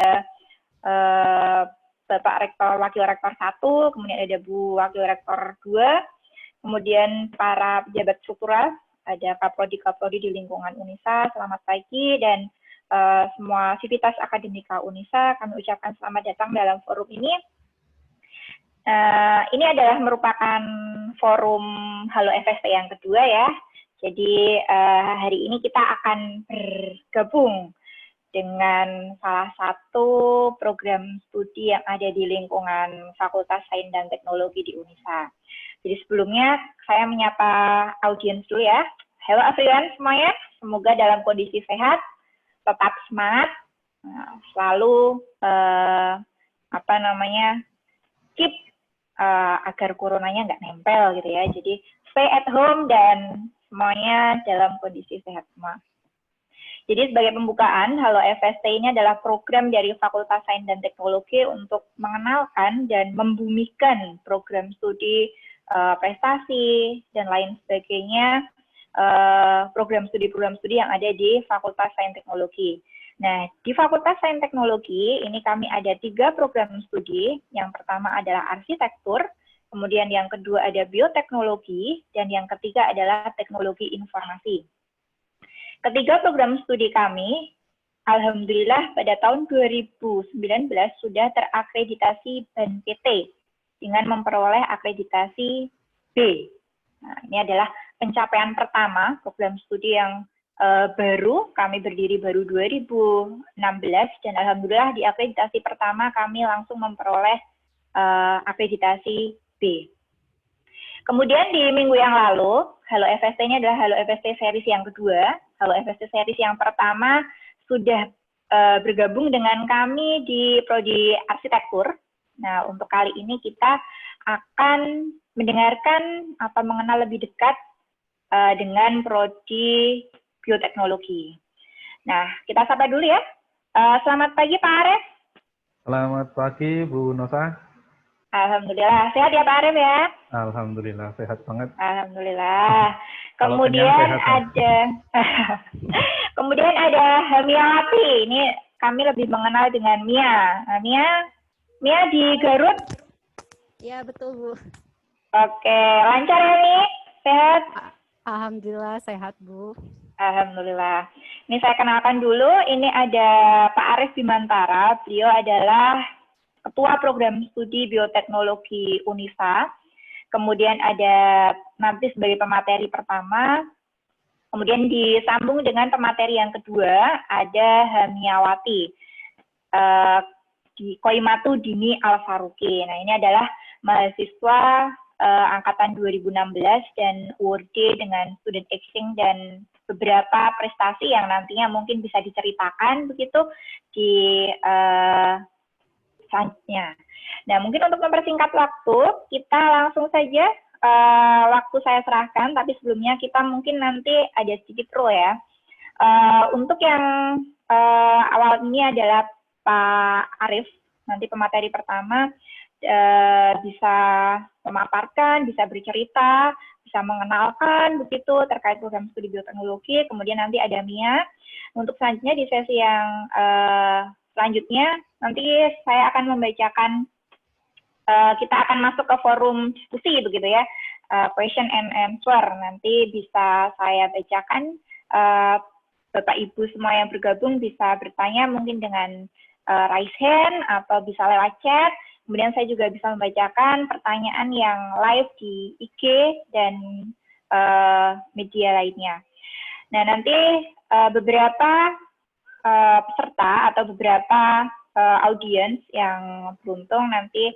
uh, Bapak Rektor, Wakil Rektor 1, kemudian ada Bu Wakil Rektor 2, kemudian para pejabat struktural, ada Kaprodi di lingkungan UNISA, selamat pagi, dan semua sivitas akademika UNISA, kami ucapkan selamat datang dalam forum ini. Ini adalah merupakan forum Halo FST yang kedua ya. Jadi hari ini kita akan bergabung dengan salah satu program studi yang ada di lingkungan Fakultas Sains dan Teknologi di UNISA. Jadi sebelumnya saya menyapa audiens dulu ya. Halo everyone semuanya, semoga dalam kondisi sehat, tetap semangat, selalu keep agar coronanya nggak nempel gitu ya. Jadi stay at home dan semuanya dalam kondisi sehat semua. Jadi sebagai pembukaan, Halo FST ini adalah program dari Fakultas Sains dan Teknologi untuk mengenalkan dan membumikan program studi, prestasi, dan lain sebagainya, program studi yang ada di Fakultas Sains Teknologi. Nah, di Fakultas Sains Teknologi ini kami ada 3 program studi. Yang pertama adalah arsitektur, kemudian yang kedua ada bioteknologi, dan yang ketiga adalah teknologi informasi. Ketiga program studi kami, alhamdulillah pada tahun 2019 sudah terakreditasi BAN-PT dengan memperoleh akreditasi B. Nah, ini adalah pencapaian pertama program studi yang baru, kami berdiri baru 2016, dan alhamdulillah di akreditasi pertama kami langsung memperoleh akreditasi B. Kemudian di minggu yang lalu, Halo FST ini adalah Halo FST series yang kedua. Halo FST series yang pertama sudah bergabung dengan kami di Prodi Arsitektur. Nah, untuk kali ini kita akan mendengarkan atau mengenal lebih dekat dengan Prodi Bioteknologi. Nah, kita sapa dulu ya. Selamat pagi Pak Arif. Selamat pagi Bu Nosa. Alhamdulillah, sehat ya Pak Arif ya? Alhamdulillah, sehat banget. Alhamdulillah. Kemudian kemudian ada Hamiawati. Ini kami lebih mengenal dengan Mia. Nah, Mia di Garut? Ya, betul Bu. Oke, lancar ya Mi? Sehat? Alhamdulillah, sehat Bu. Alhamdulillah. Ini saya kenalkan dulu, ini ada Pak Arif Bimantara. Beliau adalah Ketua Program Studi Bioteknologi UNISA, kemudian ada nanti sebagai pemateri pertama, kemudian disambung dengan pemateri yang kedua, ada Hamiawati, di Koimatu Dini Al-Faruqi. Nah, ini adalah mahasiswa angkatan 2016 dan URD dengan student exchange dan beberapa prestasi yang nantinya mungkin bisa diceritakan begitu di selanjutnya. Nah, mungkin untuk mempersingkat waktu, kita langsung saja waktu saya serahkan, tapi sebelumnya kita mungkin nanti ada sedikit pro ya. Untuk yang awal ini adalah Pak Arif, nanti pemateri pertama bisa memaparkan, bisa bercerita, bisa mengenalkan begitu terkait program studi bioteknologi, kemudian nanti ada Mia. Untuk selanjutnya di sesi yang selanjutnya, nanti saya akan membacakan, kita akan masuk ke forum diskusi begitu ya, question and answer. Nanti bisa saya bacakan, Bapak Ibu semua yang bergabung bisa bertanya mungkin dengan raise hand atau bisa lewat chat. Kemudian saya juga bisa membacakan pertanyaan yang live di IG dan media lainnya. Nah, nanti beberapa peserta atau beberapa audiens yang beruntung nanti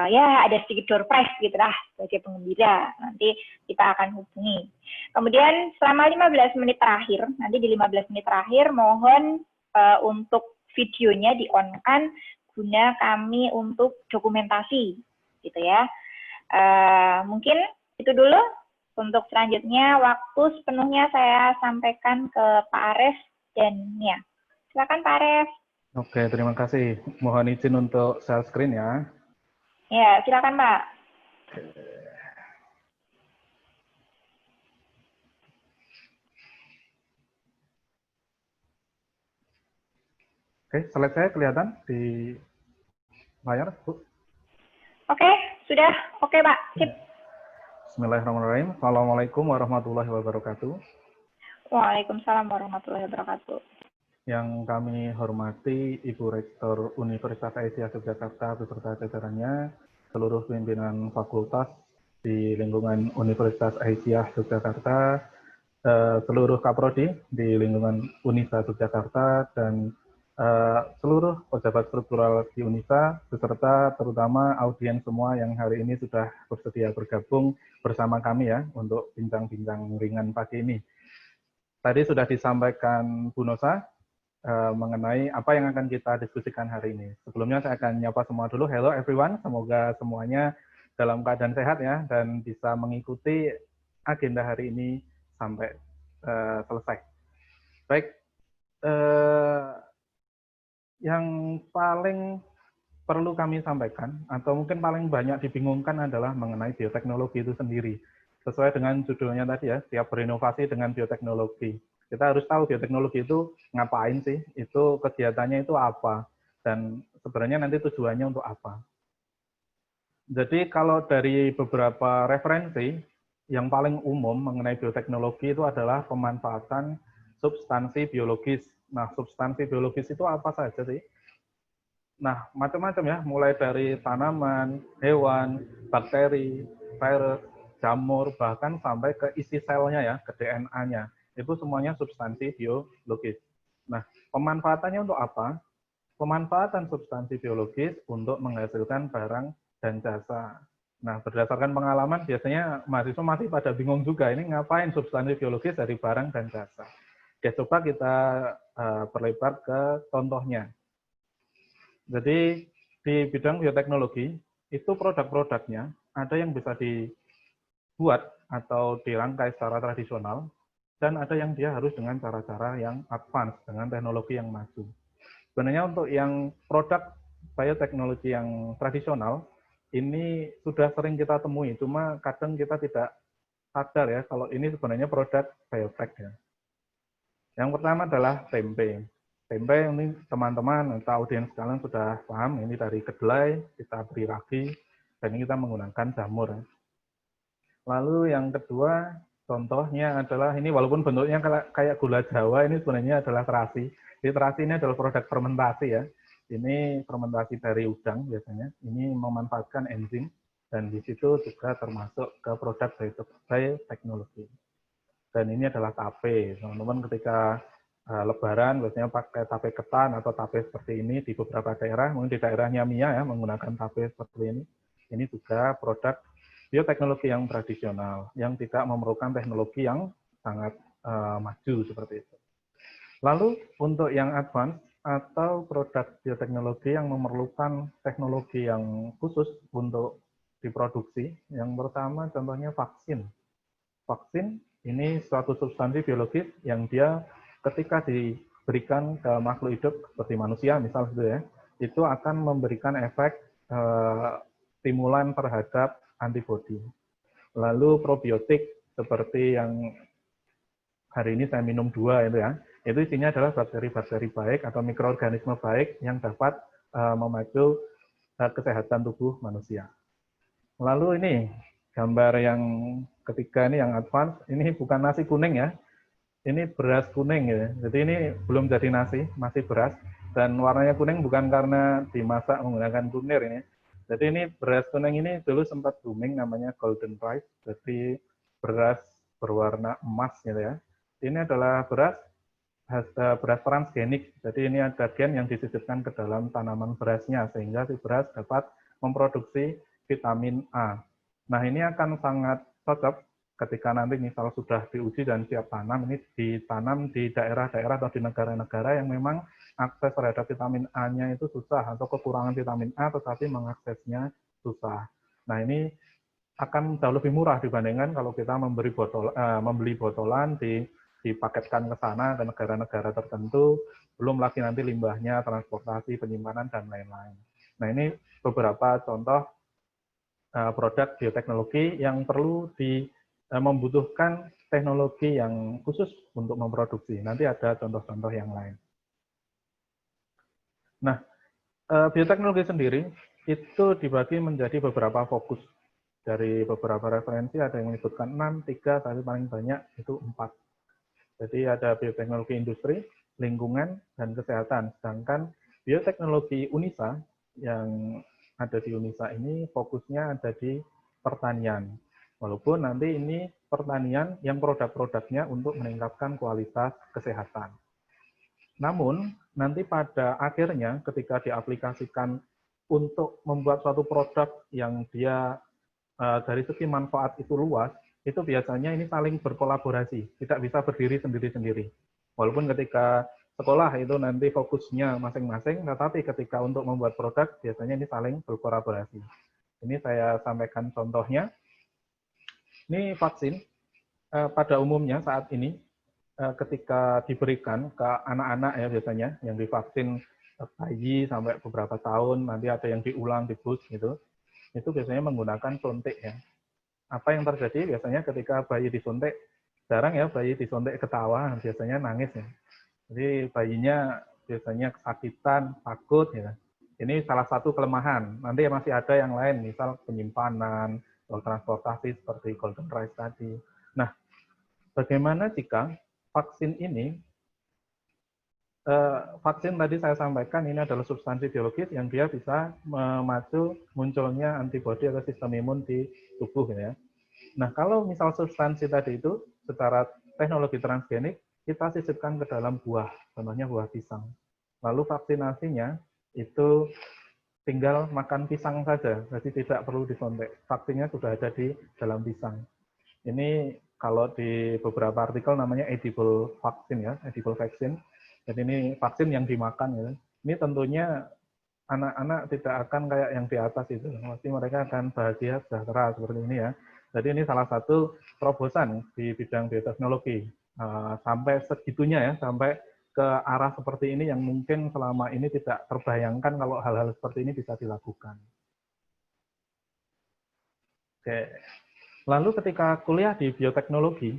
ya ada sedikit door prize gitu lah sebagai penggembira, nanti kita akan hubungi. Kemudian selama 15 menit terakhir, nanti di 15 menit terakhir mohon untuk videonya di-on-kan guna kami untuk dokumentasi gitu ya. Mungkin itu dulu. Untuk selanjutnya waktu sepenuhnya saya sampaikan ke Pak Arif dan Mia. Silakan Pak Arif. Oke, terima kasih. Mohon izin untuk share screen ya. Ya, silakan Pak. Oke, slide saya kelihatan di layar, Bu? Oke, sudah. Oke, Pak. Sip. Bismillahirrahmanirrahim. Assalamualaikum warahmatullahi wabarakatuh. Waalaikumsalam warahmatullahi wabarakatuh. Yang kami hormati Ibu Rektor Universitas Aisyah Yogyakarta beserta jajarannya, seluruh pimpinan fakultas di lingkungan Universitas Aisyah Yogyakarta, seluruh kaprodi di lingkungan Universitas Yogyakarta, dan seluruh pejabat struktural di Unisa, beserta terutama audiens semua yang hari ini sudah bersedia bergabung bersama kami ya untuk bincang-bincang ringan pagi ini. Tadi sudah disampaikan Bu Nosa mengenai apa yang akan kita diskusikan hari ini. Sebelumnya saya akan nyapa semua dulu. Hello everyone, semoga semuanya dalam keadaan sehat ya dan bisa mengikuti agenda hari ini sampai selesai. Baik, yang paling perlu kami sampaikan atau mungkin paling banyak dibingungkan adalah mengenai bioteknologi itu sendiri. Sesuai dengan judulnya tadi ya, siap berinovasi dengan bioteknologi. Kita harus tahu bioteknologi itu ngapain sih, itu kegiatannya itu apa, dan sebenarnya nanti tujuannya untuk apa. Jadi kalau dari beberapa referensi, yang paling umum mengenai bioteknologi itu adalah pemanfaatan substansi biologis. Nah, substansi biologis itu apa saja sih? Nah, macam-macam ya, mulai dari tanaman, hewan, bakteri, virus, jamur, bahkan sampai ke isi selnya ya, ke DNA-nya. Itu semuanya substansi biologis. Nah, pemanfaatannya untuk apa? Pemanfaatan substansi biologis untuk menghasilkan barang dan jasa. Nah, berdasarkan pengalaman, biasanya mahasiswa masih pada bingung juga, ini ngapain substansi biologis dari barang dan jasa. Oke, coba kita perlebar ke contohnya. Jadi di bidang bioteknologi, itu produk-produknya ada yang bisa dibuat atau dirangkai secara tradisional, dan ada yang dia harus dengan cara-cara yang advance, dengan teknologi yang maju. Sebenarnya untuk yang produk bioteknologi yang tradisional, ini sudah sering kita temui, cuma kadang kita tidak sadar ya, kalau ini sebenarnya produk biotech ya. Yang pertama adalah tempe. Tempe ini teman-teman atau audiens sekalian sudah paham, ini dari kedelai, kita beri ragi, dan ini kita menggunakan jamur. Lalu yang kedua, contohnya adalah ini walaupun bentuknya kayak gula Jawa, ini sebenarnya adalah terasi. Jadi terasi ini adalah produk fermentasi ya. Ini fermentasi dari udang biasanya. Ini memanfaatkan enzim, dan di situ juga termasuk ke produk bioteknologi. Dan ini adalah tape. Teman-teman ketika Lebaran biasanya pakai tape ketan atau tape seperti ini di beberapa daerah, mungkin di daerahnya Mia ya menggunakan tape seperti ini. Ini juga produk bioteknologi yang tradisional, yang tidak memerlukan teknologi yang sangat maju seperti itu. Lalu untuk yang advance atau produk bioteknologi yang memerlukan teknologi yang khusus untuk diproduksi, yang pertama contohnya vaksin. Vaksin ini suatu substansi biologis yang dia ketika diberikan ke makhluk hidup seperti manusia misalnya gitu ya, itu akan memberikan efek stimulan terhadap antibodi. Lalu probiotik seperti yang hari ini saya minum 2 itu ya, itu isinya adalah bakteri-bakteri baik atau mikroorganisme baik yang dapat memacu kesehatan tubuh manusia. Lalu ini gambar yang ketiga ini yang advance, ini bukan nasi kuning ya, ini beras kuning ya. Jadi ini belum jadi nasi, masih beras, dan warnanya kuning bukan karena dimasak menggunakan kunir ini. Jadi ini beras kuning ini dulu sempat booming namanya golden rice, jadi beras berwarna emas gitu ya. Ini adalah beras transgenik, jadi ini ada gen yang disisipkan ke dalam tanaman berasnya sehingga si beras dapat memproduksi vitamin A. Nah, ini akan sangat cocok ketika nanti misal sudah diuji dan siap tanam, ini ditanam di daerah-daerah atau di negara-negara yang memang akses terhadap vitamin A-nya itu susah atau kekurangan vitamin A tetapi mengaksesnya susah. Nah, ini akan jauh lebih murah dibandingkan kalau kita membeli botolan dipaketkan ke sana ke negara-negara tertentu, belum lagi nanti limbahnya, transportasi, penyimpanan, dan lain-lain. Nah, ini beberapa contoh produk bioteknologi yang perlu membutuhkan teknologi yang khusus untuk memproduksi. Nanti ada contoh-contoh yang lain. Nah, bioteknologi sendiri itu dibagi menjadi beberapa fokus. Dari beberapa referensi ada yang menyebutkan 6, 3, tapi paling banyak itu 4. Jadi ada bioteknologi industri, lingkungan, dan kesehatan. Sedangkan bioteknologi UNISA yang ada di UNISA ini fokusnya ada di pertanian. Walaupun nanti ini pertanian yang produk-produknya untuk meningkatkan kualitas kesehatan. Namun, nanti pada akhirnya ketika diaplikasikan untuk membuat suatu produk yang dia dari segi manfaat itu luas, itu biasanya ini saling berkolaborasi, tidak bisa berdiri sendiri-sendiri. Walaupun ketika sekolah itu nanti fokusnya masing-masing, tetapi ketika untuk membuat produk, biasanya ini saling berkolaborasi. Ini saya sampaikan contohnya. Ini vaksin, pada umumnya saat ini, ketika diberikan ke anak-anak ya biasanya, yang divaksin bayi sampai beberapa tahun, nanti ada yang diulang, di-boost gitu, itu biasanya menggunakan suntik ya. Apa yang terjadi biasanya ketika bayi disuntik, jarang ya bayi disuntik ketawa, biasanya nangis ya. Jadi bayinya biasanya kesakitan, takut ya. Ini salah satu kelemahan. Nanti masih ada yang lain, misal penyimpanan, transportasi seperti golden rice tadi. Nah, bagaimana jika vaksin ini, vaksin tadi saya sampaikan ini adalah substansi biologis yang dia bisa memacu munculnya antibodi atau sistem imun di tubuh ya. Nah, kalau misal substansi tadi itu secara teknologi transgenik, kita sisipkan ke dalam buah, contohnya buah pisang. Lalu vaksinasinya itu tinggal makan pisang saja, jadi tidak perlu disuntik. Vaksinnya sudah ada di dalam pisang. Ini kalau di beberapa artikel namanya edible vaccine ya, edible vaccine. Jadi ini vaksin yang dimakan ya. Ini tentunya anak-anak tidak akan kayak yang di atas itu. Pasti mereka akan bahagia, sejahtera seperti ini ya. Jadi ini salah satu terobosan di bidang bioteknologi. Sampai segitunya ya, sampai ke arah seperti ini yang mungkin selama ini tidak terbayangkan kalau hal-hal seperti ini bisa dilakukan. Oke. Lalu ketika kuliah di bioteknologi,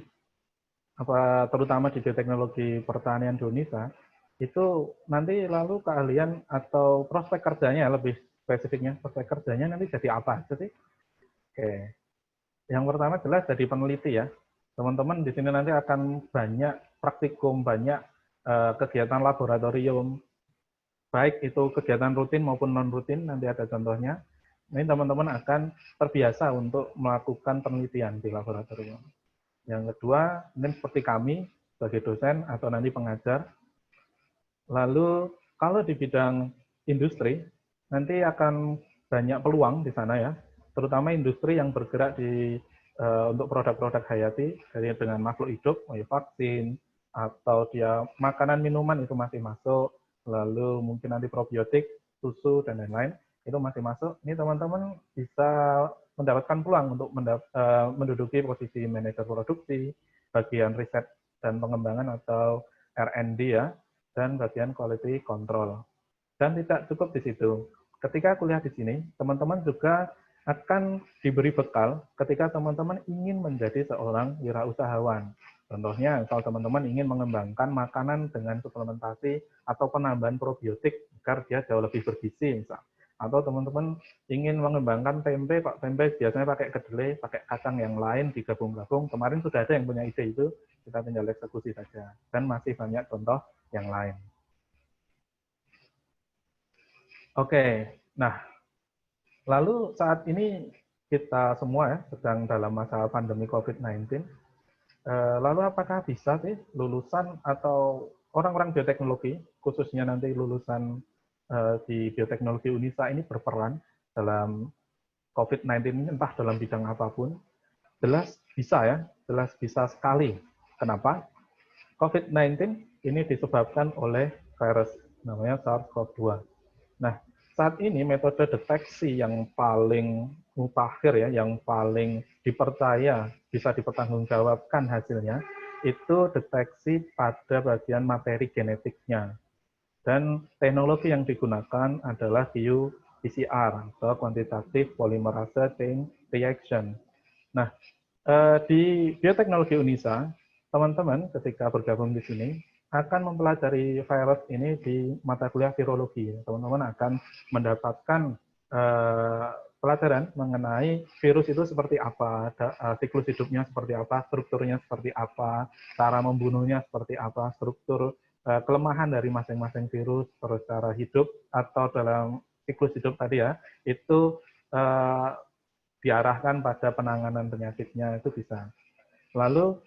terutama di bioteknologi pertanian di Indonesia, itu nanti lalu keahlian atau prospek kerjanya, lebih spesifiknya prospek kerjanya nanti jadi apa aja sih? Oke. Yang pertama jelas jadi peneliti ya. Teman-teman di sini nanti akan banyak praktikum, banyak kegiatan laboratorium, baik itu kegiatan rutin maupun non-rutin, nanti ada contohnya. Ini teman-teman akan terbiasa untuk melakukan penelitian di laboratorium. Yang kedua, mungkin seperti kami sebagai dosen atau nanti pengajar. Lalu kalau di bidang industri, nanti akan banyak peluang di sana ya, terutama industri yang bergerak untuk produk-produk hayati, dari dengan makhluk hidup, vaksin, atau dia makanan minuman itu masih masuk, lalu mungkin nanti probiotik, susu, dan lain-lain, itu masih masuk. Ini teman-teman bisa mendapatkan peluang untuk menduduki posisi manajer produksi, bagian riset dan pengembangan atau R&D ya, dan bagian quality control. Dan tidak cukup di situ. Ketika kuliah di sini, teman-teman juga akan diberi bekal ketika teman-teman ingin menjadi seorang wirausahawan. Contohnya, kalau teman-teman ingin mengembangkan makanan dengan suplementasi atau penambahan probiotik agar dia jauh lebih bergizi, misal. Atau teman-teman ingin mengembangkan tempe, kok tempe biasanya pakai kedelai, pakai kacang yang lain, digabung-gabung. Kemarin sudah ada yang punya ide itu, kita tinggal eksekusi saja. Dan masih banyak contoh yang lain. Oke, nah lalu saat ini kita semua ya sedang dalam masa pandemi COVID-19. Lalu apakah bisa sih lulusan atau orang-orang bioteknologi, khususnya nanti lulusan di bioteknologi UNISA ini berperan dalam COVID-19 ini entah dalam bidang apapun? Jelas bisa ya, jelas bisa sekali. Kenapa? COVID-19 ini disebabkan oleh virus namanya SARS-CoV-2. Nah, saat ini metode deteksi yang paling mutakhir ya, yang paling dipercaya, bisa dipertanggungjawabkan hasilnya, itu deteksi pada bagian materi genetiknya. Dan teknologi yang digunakan adalah qPCR atau Quantitative Polymerase Chain Reaction. Nah, di bioteknologi UNISA, teman-teman ketika bergabung di sini, akan mempelajari virus ini di mata kuliah virologi. Teman-teman akan mendapatkan pelajaran mengenai virus itu seperti apa, siklus hidupnya seperti apa, strukturnya seperti apa, cara membunuhnya seperti apa, struktur kelemahan dari masing-masing virus, terus cara hidup atau dalam siklus hidup tadi ya, itu diarahkan pada penanganan penyakitnya itu bisa. Lalu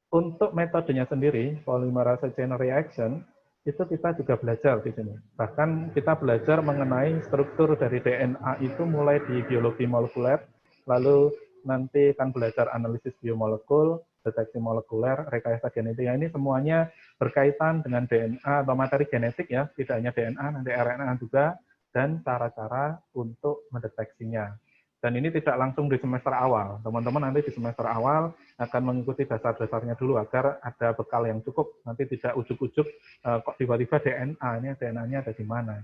untuk metodenya sendiri, polymerase chain reaction, itu kita juga belajar di sini. Bahkan kita belajar mengenai struktur dari DNA itu mulai di biologi molekuler, lalu nanti akan belajar analisis biomolekul, deteksi molekuler, rekayasa genetik. Ini semuanya berkaitan dengan DNA atau materi genetik ya, tidak hanya DNA, nanti RNA juga, dan cara-cara untuk mendeteksinya. Dan ini tidak langsung di semester awal. Teman-teman nanti di semester awal akan mengikuti dasar-dasarnya dulu agar ada bekal yang cukup. Nanti tidak ujuk-ujuk kok tiba-tiba DNA, ini DNA-nya ada di mana.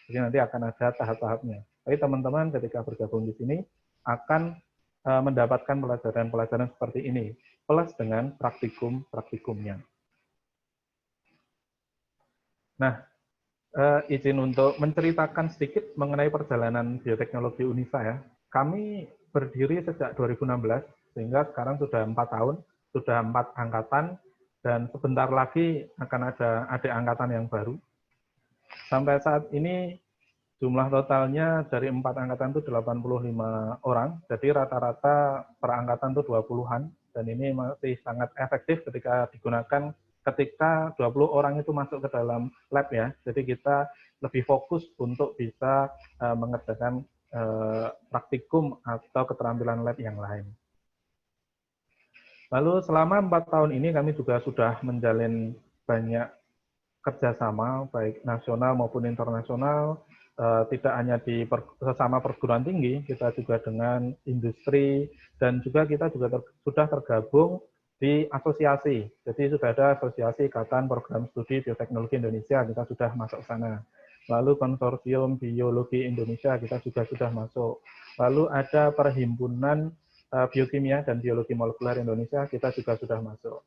Jadi nanti akan ada tahap-tahapnya. Tapi teman-teman ketika bergabung di sini akan mendapatkan pelajaran-pelajaran seperti ini, plus dengan praktikum-praktikumnya. Nah, izin untuk menceritakan sedikit mengenai perjalanan bioteknologi UNISA ya. Kami berdiri sejak 2016, sehingga sekarang sudah 4 tahun, sudah 4 angkatan, dan sebentar lagi akan ada adik angkatan yang baru. Sampai saat ini jumlah totalnya dari 4 angkatan itu 85 orang, jadi rata-rata per angkatan itu 20-an, dan ini masih sangat efektif ketika digunakan ketika 20 orang itu masuk ke dalam lab ya. Jadi kita lebih fokus untuk bisa mengerjakan praktikum atau keterampilan lab yang lain. Lalu selama 4 tahun ini kami juga sudah menjalin banyak kerjasama, baik nasional maupun internasional, tidak hanya di sesama perguruan tinggi, kita juga dengan industri, dan juga kita juga sudah tergabung di asosiasi. Jadi sudah ada asosiasi Ikatan Program Studi Bioteknologi Indonesia, kita sudah masuk sana. Lalu konsorsium biologi Indonesia kita juga sudah masuk. Lalu ada perhimpunan biokimia dan biologi molekuler Indonesia kita juga sudah masuk.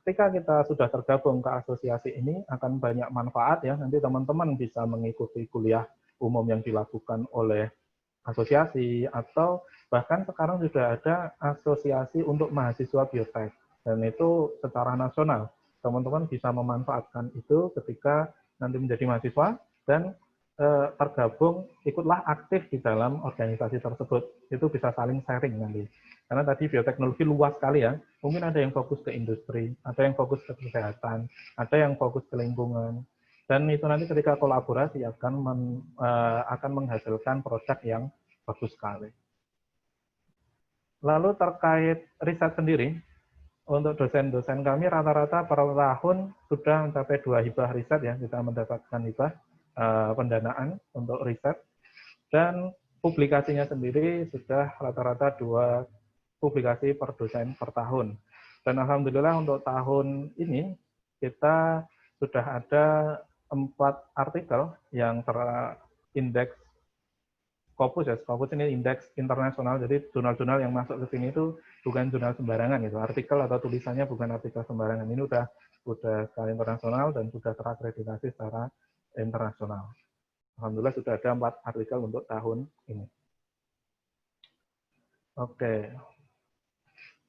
Ketika kita sudah tergabung ke asosiasi ini akan banyak manfaat ya. Nanti teman-teman bisa mengikuti kuliah umum yang dilakukan oleh asosiasi atau bahkan sekarang sudah ada asosiasi untuk mahasiswa biotek dan itu secara nasional. Teman-teman bisa memanfaatkan itu ketika nanti menjadi mahasiswa dan tergabung, ikutlah aktif di dalam organisasi tersebut. Itu bisa saling sharing nanti. Karena tadi bioteknologi luas sekali ya. Mungkin ada yang fokus ke industri, ada yang fokus ke kesehatan, ada yang fokus ke lingkungan. Dan itu nanti ketika kolaborasi akan menghasilkan produk yang bagus sekali. Lalu terkait riset sendiri, untuk dosen-dosen kami rata-rata per tahun sudah mencapai 2 hibah riset ya, kita mendapatkan hibah pendanaan untuk riset, dan publikasinya sendiri sudah rata-rata 2 publikasi per dosen per tahun. Dan alhamdulillah untuk tahun ini kita sudah ada 4 artikel yang terindeks Scopus ya. Scopus ini indeks internasional, jadi jurnal-jurnal yang masuk ke sini itu bukan jurnal sembarangan gitu. Artikel atau tulisannya bukan artikel sembarangan. Ini udah skala internasional dan sudah terakreditasi secara internasional. Alhamdulillah sudah ada 4 artikel untuk tahun ini. Oke.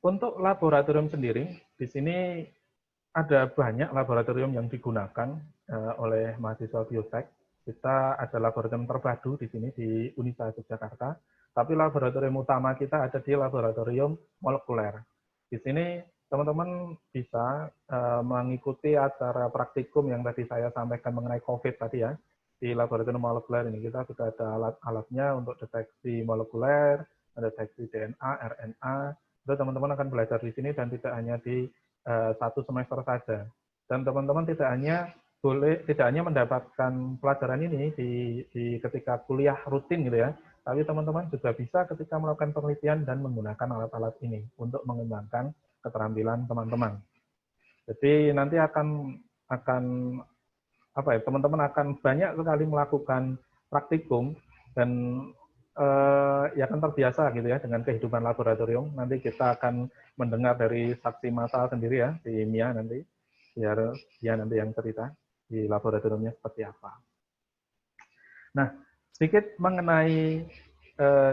Untuk laboratorium sendiri, di sini ada banyak laboratorium yang digunakan oleh mahasiswa biotek. Kita ada laboratorium terpadu di sini di Universitas Yogyakarta, tapi laboratorium utama kita ada di laboratorium molekuler. Di sini teman-teman bisa mengikuti acara praktikum yang tadi saya sampaikan mengenai COVID tadi ya. Di laboratorium molekuler ini kita sudah ada alat-alatnya untuk deteksi molekuler, deteksi DNA, RNA. Itu teman-teman akan belajar di sini dan tidak hanya di 1 semester saja. Dan teman-teman tidak hanya mendapatkan pelajaran ini di ketika kuliah rutin gitu ya, tapi teman-teman juga bisa ketika melakukan penelitian dan menggunakan alat-alat ini untuk mengembangkan keterampilan teman-teman. Jadi nanti teman-teman akan banyak sekali melakukan praktikum dan ya akan terbiasa gitu ya dengan kehidupan laboratorium. Nanti kita akan mendengar dari saksi mata sendiri ya di MIA nanti. biar dia nanti yang cerita di laboratoriumnya seperti apa. Nah, sedikit mengenai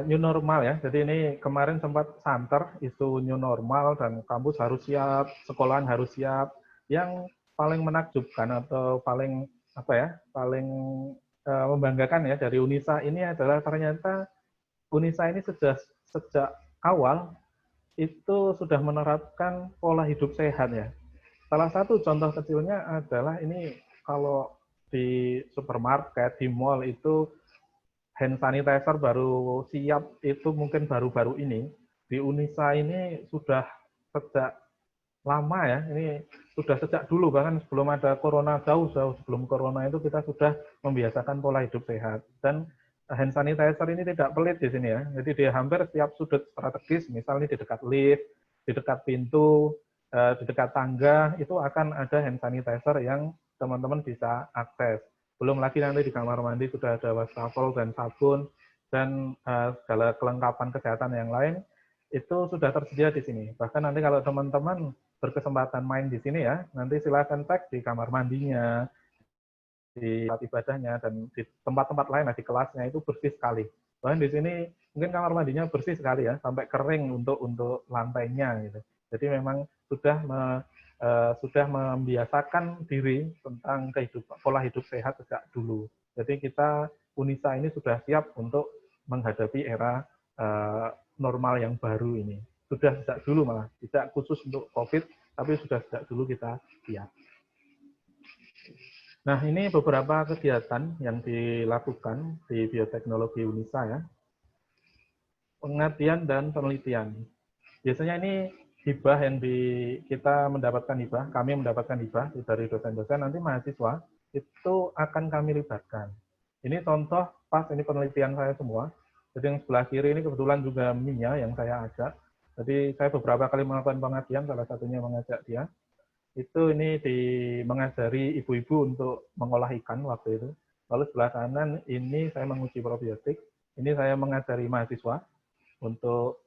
new normal ya. Jadi ini kemarin sempat santer isu new normal dan kampus harus siap, sekolahan harus siap. Yang paling menakjubkan atau paling apa ya, paling membanggakan ya dari Unisa ini adalah ternyata Unisa ini sejak awal itu sudah menerapkan pola hidup sehat ya. Salah satu contoh kecilnya adalah ini kalau di supermarket, di mall itu hand sanitizer baru siap itu mungkin baru-baru ini. Di Unisa ini sudah sejak lama ya, ini sudah sejak dulu, bahkan sebelum ada corona, jauh-jauh sebelum corona itu kita sudah membiasakan pola hidup sehat. Dan hand sanitizer ini tidak pelit di sini ya, jadi di hampir setiap sudut strategis, misalnya di dekat lift, di dekat pintu, di dekat tangga, itu akan ada hand sanitizer yang teman-teman bisa akses. Belum lagi nanti di kamar mandi sudah ada wastafel dan sabun, dan segala kelengkapan kesehatan yang lain, itu sudah tersedia di sini. Bahkan nanti kalau teman-teman berkesempatan main di sini ya, nanti silakan cek di kamar mandinya, di tempat ibadahnya, dan di tempat-tempat lain, di kelasnya itu bersih sekali. Bahkan di sini mungkin kamar mandinya bersih sekali ya, sampai kering untuk lantainya gitu. Jadi memang sudah membiasakan diri tentang pola hidup sehat sejak dulu. Jadi kita Unisa ini sudah siap untuk menghadapi era normal yang baru ini. Sudah sejak dulu malah, tidak khusus untuk COVID, tapi sudah sejak dulu kita siap. Nah, ini beberapa kegiatan yang dilakukan di Bioteknologi Unisa ya. Pengabdian dan penelitian. Biasanya ini hibah yang kita mendapatkan hibah, kami mendapatkan hibah dari dosen-dosen, nanti mahasiswa itu akan kami libatkan. Ini contoh pas ini penelitian saya semua. Jadi yang sebelah kiri ini kebetulan juga Mia yang saya ajak. Jadi saya beberapa kali melakukan pengabdian, salah satunya mengajak dia. Itu ini mengajari ibu-ibu untuk mengolah ikan waktu itu. Lalu sebelah kanan ini saya menguji probiotik. Ini saya mengajari mahasiswa untuk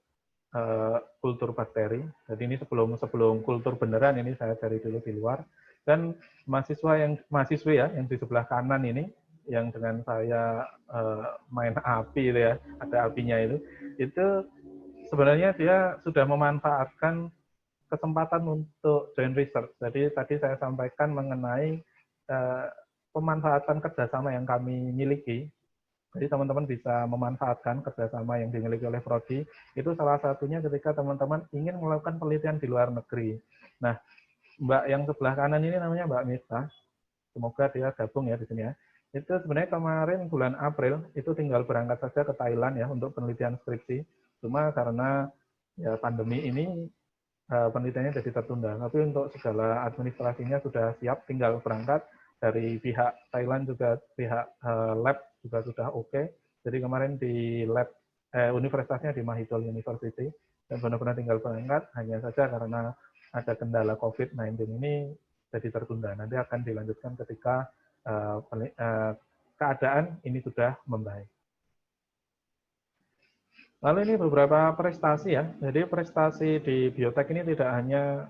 kultur bakteri. Jadi ini sebelum kultur beneran ini saya cari dulu di luar. Dan mahasiswi ya yang di sebelah kanan ini yang dengan saya main api itu ya, ada apinya itu sebenarnya dia sudah memanfaatkan kesempatan untuk joint research. Jadi tadi saya sampaikan mengenai pemanfaatan kerjasama yang kami miliki. Jadi teman-teman bisa memanfaatkan kerjasama yang dimiliki oleh Prodi. Itu salah satunya ketika teman-teman ingin melakukan penelitian di luar negeri. Nah, Mbak yang sebelah kanan ini namanya Mbak Mita. Semoga dia gabung ya di sini ya. Itu sebenarnya kemarin bulan April itu tinggal berangkat saja ke Thailand ya untuk penelitian skripsi. Cuma karena ya pandemi ini penelitiannya jadi tertunda. Tapi untuk segala administrasinya sudah siap, tinggal berangkat. Dari pihak Thailand juga pihak lab juga sudah oke. Jadi kemarin di lab universitasnya di Mahidol University dan benar-benar tinggal berangkat, hanya saja karena ada kendala COVID-19 ini jadi tertunda. Nanti akan dilanjutkan ketika keadaan ini sudah membaik. Lalu ini beberapa prestasi ya. Jadi prestasi di biotek ini tidak hanya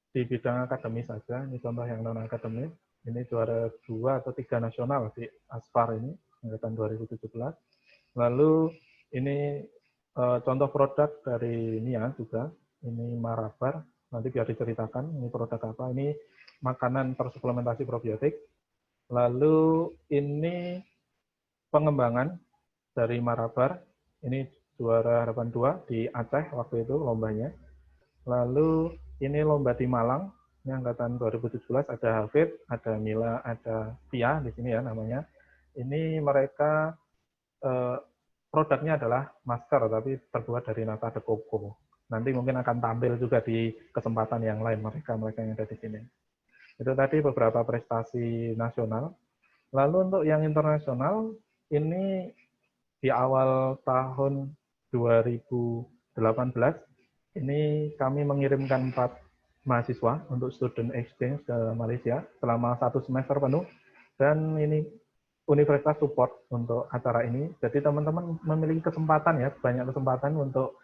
di bidang akademis saja. Ini contoh yang non akademis. Ini juara 2 atau 3 nasional di Aspar ini, angkatan 2017. Lalu ini contoh produk dari NIA juga. Ini Marabar, nanti biar diceritakan ini produk apa. Ini makanan tersuplementasi probiotik. Lalu ini pengembangan dari Marabar. Ini juara harapan 2 di Aceh waktu itu lombanya. Lalu ini lomba di Malang. Ini angkatan 2017 ada Hafid, ada Mila, ada Tia di sini ya namanya. Ini mereka produknya adalah masker tapi terbuat dari nata de coco. Nanti mungkin akan tampil juga di kesempatan yang lain mereka yang ada di sini. Itu tadi beberapa prestasi nasional. Lalu untuk yang internasional ini di awal tahun 2018 ini kami mengirimkan 4 mahasiswa untuk student exchange ke Malaysia selama 1 semester penuh, dan ini universitas support untuk acara ini. Jadi teman-teman memiliki kesempatan ya, banyak kesempatan untuk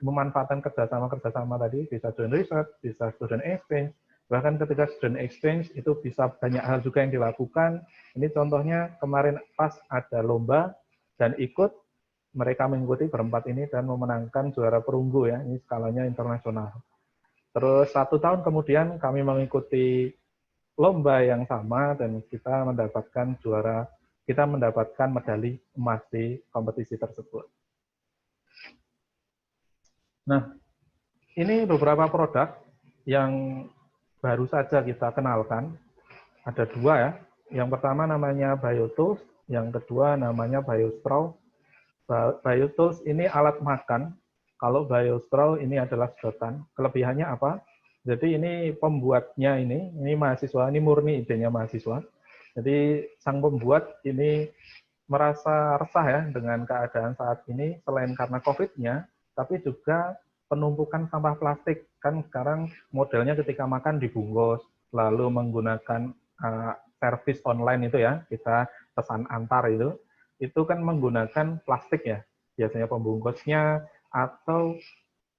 memanfaatkan kerjasama tadi, bisa joint research, bisa student exchange, Bahkan ketika student exchange itu bisa banyak hal juga yang dilakukan. Ini contohnya kemarin pas ada lomba dan mereka mengikuti berempat ini dan memenangkan juara perunggu ya, ini skalanya internasional. Terus 1 tahun kemudian kami mengikuti lomba yang sama dan kita mendapatkan medali emas di kompetisi tersebut. Nah, ini beberapa produk yang baru saja kita kenalkan. Ada 2 ya. Yang pertama namanya BioTools, yang kedua namanya BioStraw. BioTools ini alat makan, kalau BioStraw ini adalah sedotan. Kelebihannya apa? Jadi ini pembuatnya ini mahasiswa, ini murni idenya mahasiswa. Jadi sang pembuat ini merasa resah ya dengan keadaan saat ini, selain karena COVID-nya, tapi juga penumpukan sampah plastik. Kan sekarang modelnya ketika makan dibungkus, lalu menggunakan servis online itu ya, kita pesan antar itu kan menggunakan plastik ya, biasanya pembungkusnya, atau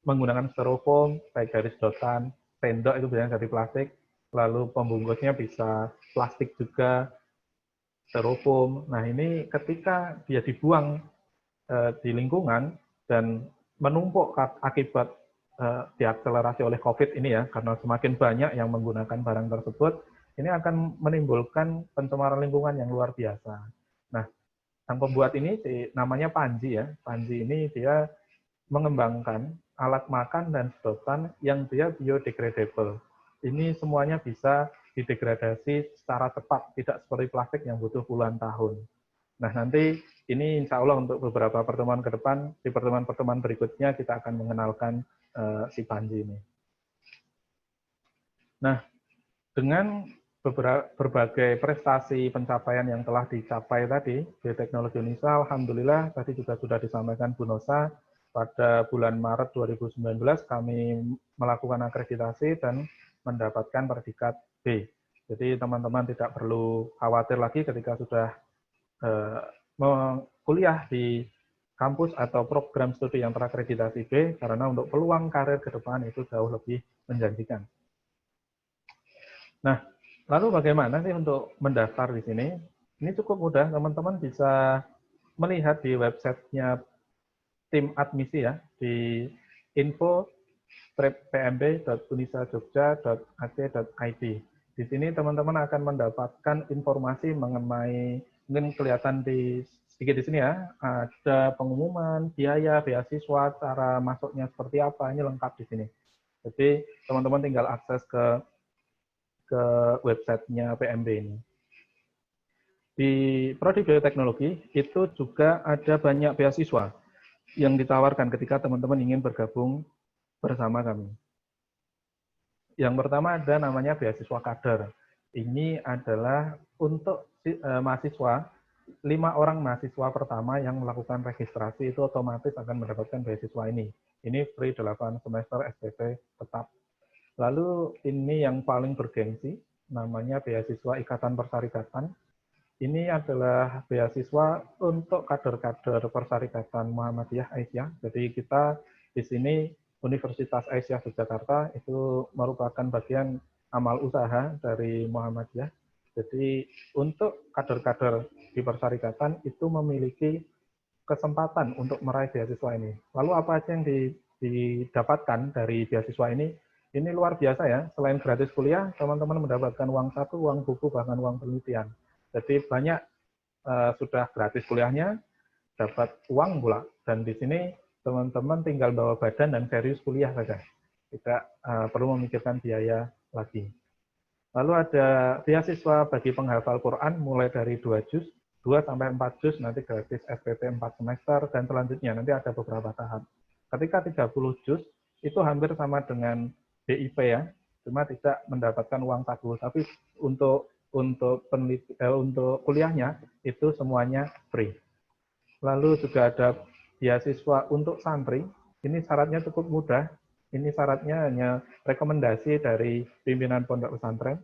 menggunakan styrofoam, baik dari sedotan, sendok itu biasanya dari plastik, lalu pembungkusnya bisa plastik juga, styrofoam. Nah ini ketika dia dibuang di lingkungan dan menumpuk akibat diakselerasi oleh COVID ini ya, karena semakin banyak yang menggunakan barang tersebut, ini akan menimbulkan pencemaran lingkungan yang luar biasa. Nah, sang pembuat ini namanya Panji ya. Panji ini dia mengembangkan alat makan dan sedotan yang dia biodegradable. Ini semuanya bisa didegradasi secara cepat, tidak seperti plastik yang butuh puluhan tahun. Nah, nanti ini insya Allah untuk beberapa pertemuan ke depan, di pertemuan-pertemuan berikutnya kita akan mengenalkan si Panji ini. Nah, dengan berbagai prestasi pencapaian yang telah dicapai tadi, Bioteknologi Indonesia, alhamdulillah tadi juga sudah disampaikan Bu Nosa, pada bulan Maret 2019 kami melakukan akreditasi dan mendapatkan predikat B. Jadi teman-teman tidak perlu khawatir lagi ketika sudah kuliah di kampus atau program studi yang terakreditasi B, karena untuk peluang karir ke depan itu jauh lebih menjanjikan. Nah, lalu bagaimana sih untuk mendaftar di sini? Ini cukup mudah, teman-teman bisa melihat di websitenya tim admisi ya, di info-pmb.unisajogja.ac.id. Di sini teman-teman akan mendapatkan informasi mengenai, mungkin kelihatan sedikit di sini ya, ada pengumuman, biaya, beasiswa, cara masuknya seperti apa, ini lengkap di sini. Jadi teman-teman tinggal akses ke websitenya PMB ini. Di Prodi Bioteknologi itu juga ada banyak beasiswa yang ditawarkan ketika teman-teman ingin bergabung bersama kami. Yang pertama ada namanya beasiswa kader. Ini adalah untuk mahasiswa, 5 orang mahasiswa pertama yang melakukan registrasi itu otomatis akan mendapatkan beasiswa ini. Ini free 8 semester SPP tetap. Lalu ini yang paling bergengsi, namanya beasiswa Ikatan Persyarikatan. Ini adalah beasiswa untuk kader-kader Persyarikatan Muhammadiyah Aisyah. Jadi kita di sini Universitas Aisyah Yogyakarta itu merupakan bagian amal usaha dari Muhammadiyah. Jadi untuk kader-kader di Persyarikatan itu memiliki kesempatan untuk meraih beasiswa ini. Lalu apa aja yang didapatkan dari beasiswa ini? Ini luar biasa ya. Selain gratis kuliah, teman-teman mendapatkan uang saku, uang buku, bahkan uang penelitian. Jadi banyak sudah gratis kuliahnya, dapat uang pula. Dan di sini teman-teman tinggal bawa badan dan serius kuliah saja. Tidak perlu memikirkan biaya lagi. Lalu ada beasiswa bagi penghafal Quran mulai dari 2 juz, 2-4 juz, nanti gratis SPP 4 semester, dan selanjutnya nanti ada beberapa tahap. Ketika 30 juz, itu hampir sama dengan BIP ya, cuma tidak mendapatkan uang saku, tapi untuk kuliahnya itu semuanya free. Lalu juga ada beasiswa untuk santri. Ini syaratnya cukup mudah. Ini syaratnya hanya rekomendasi dari pimpinan pondok pesantren.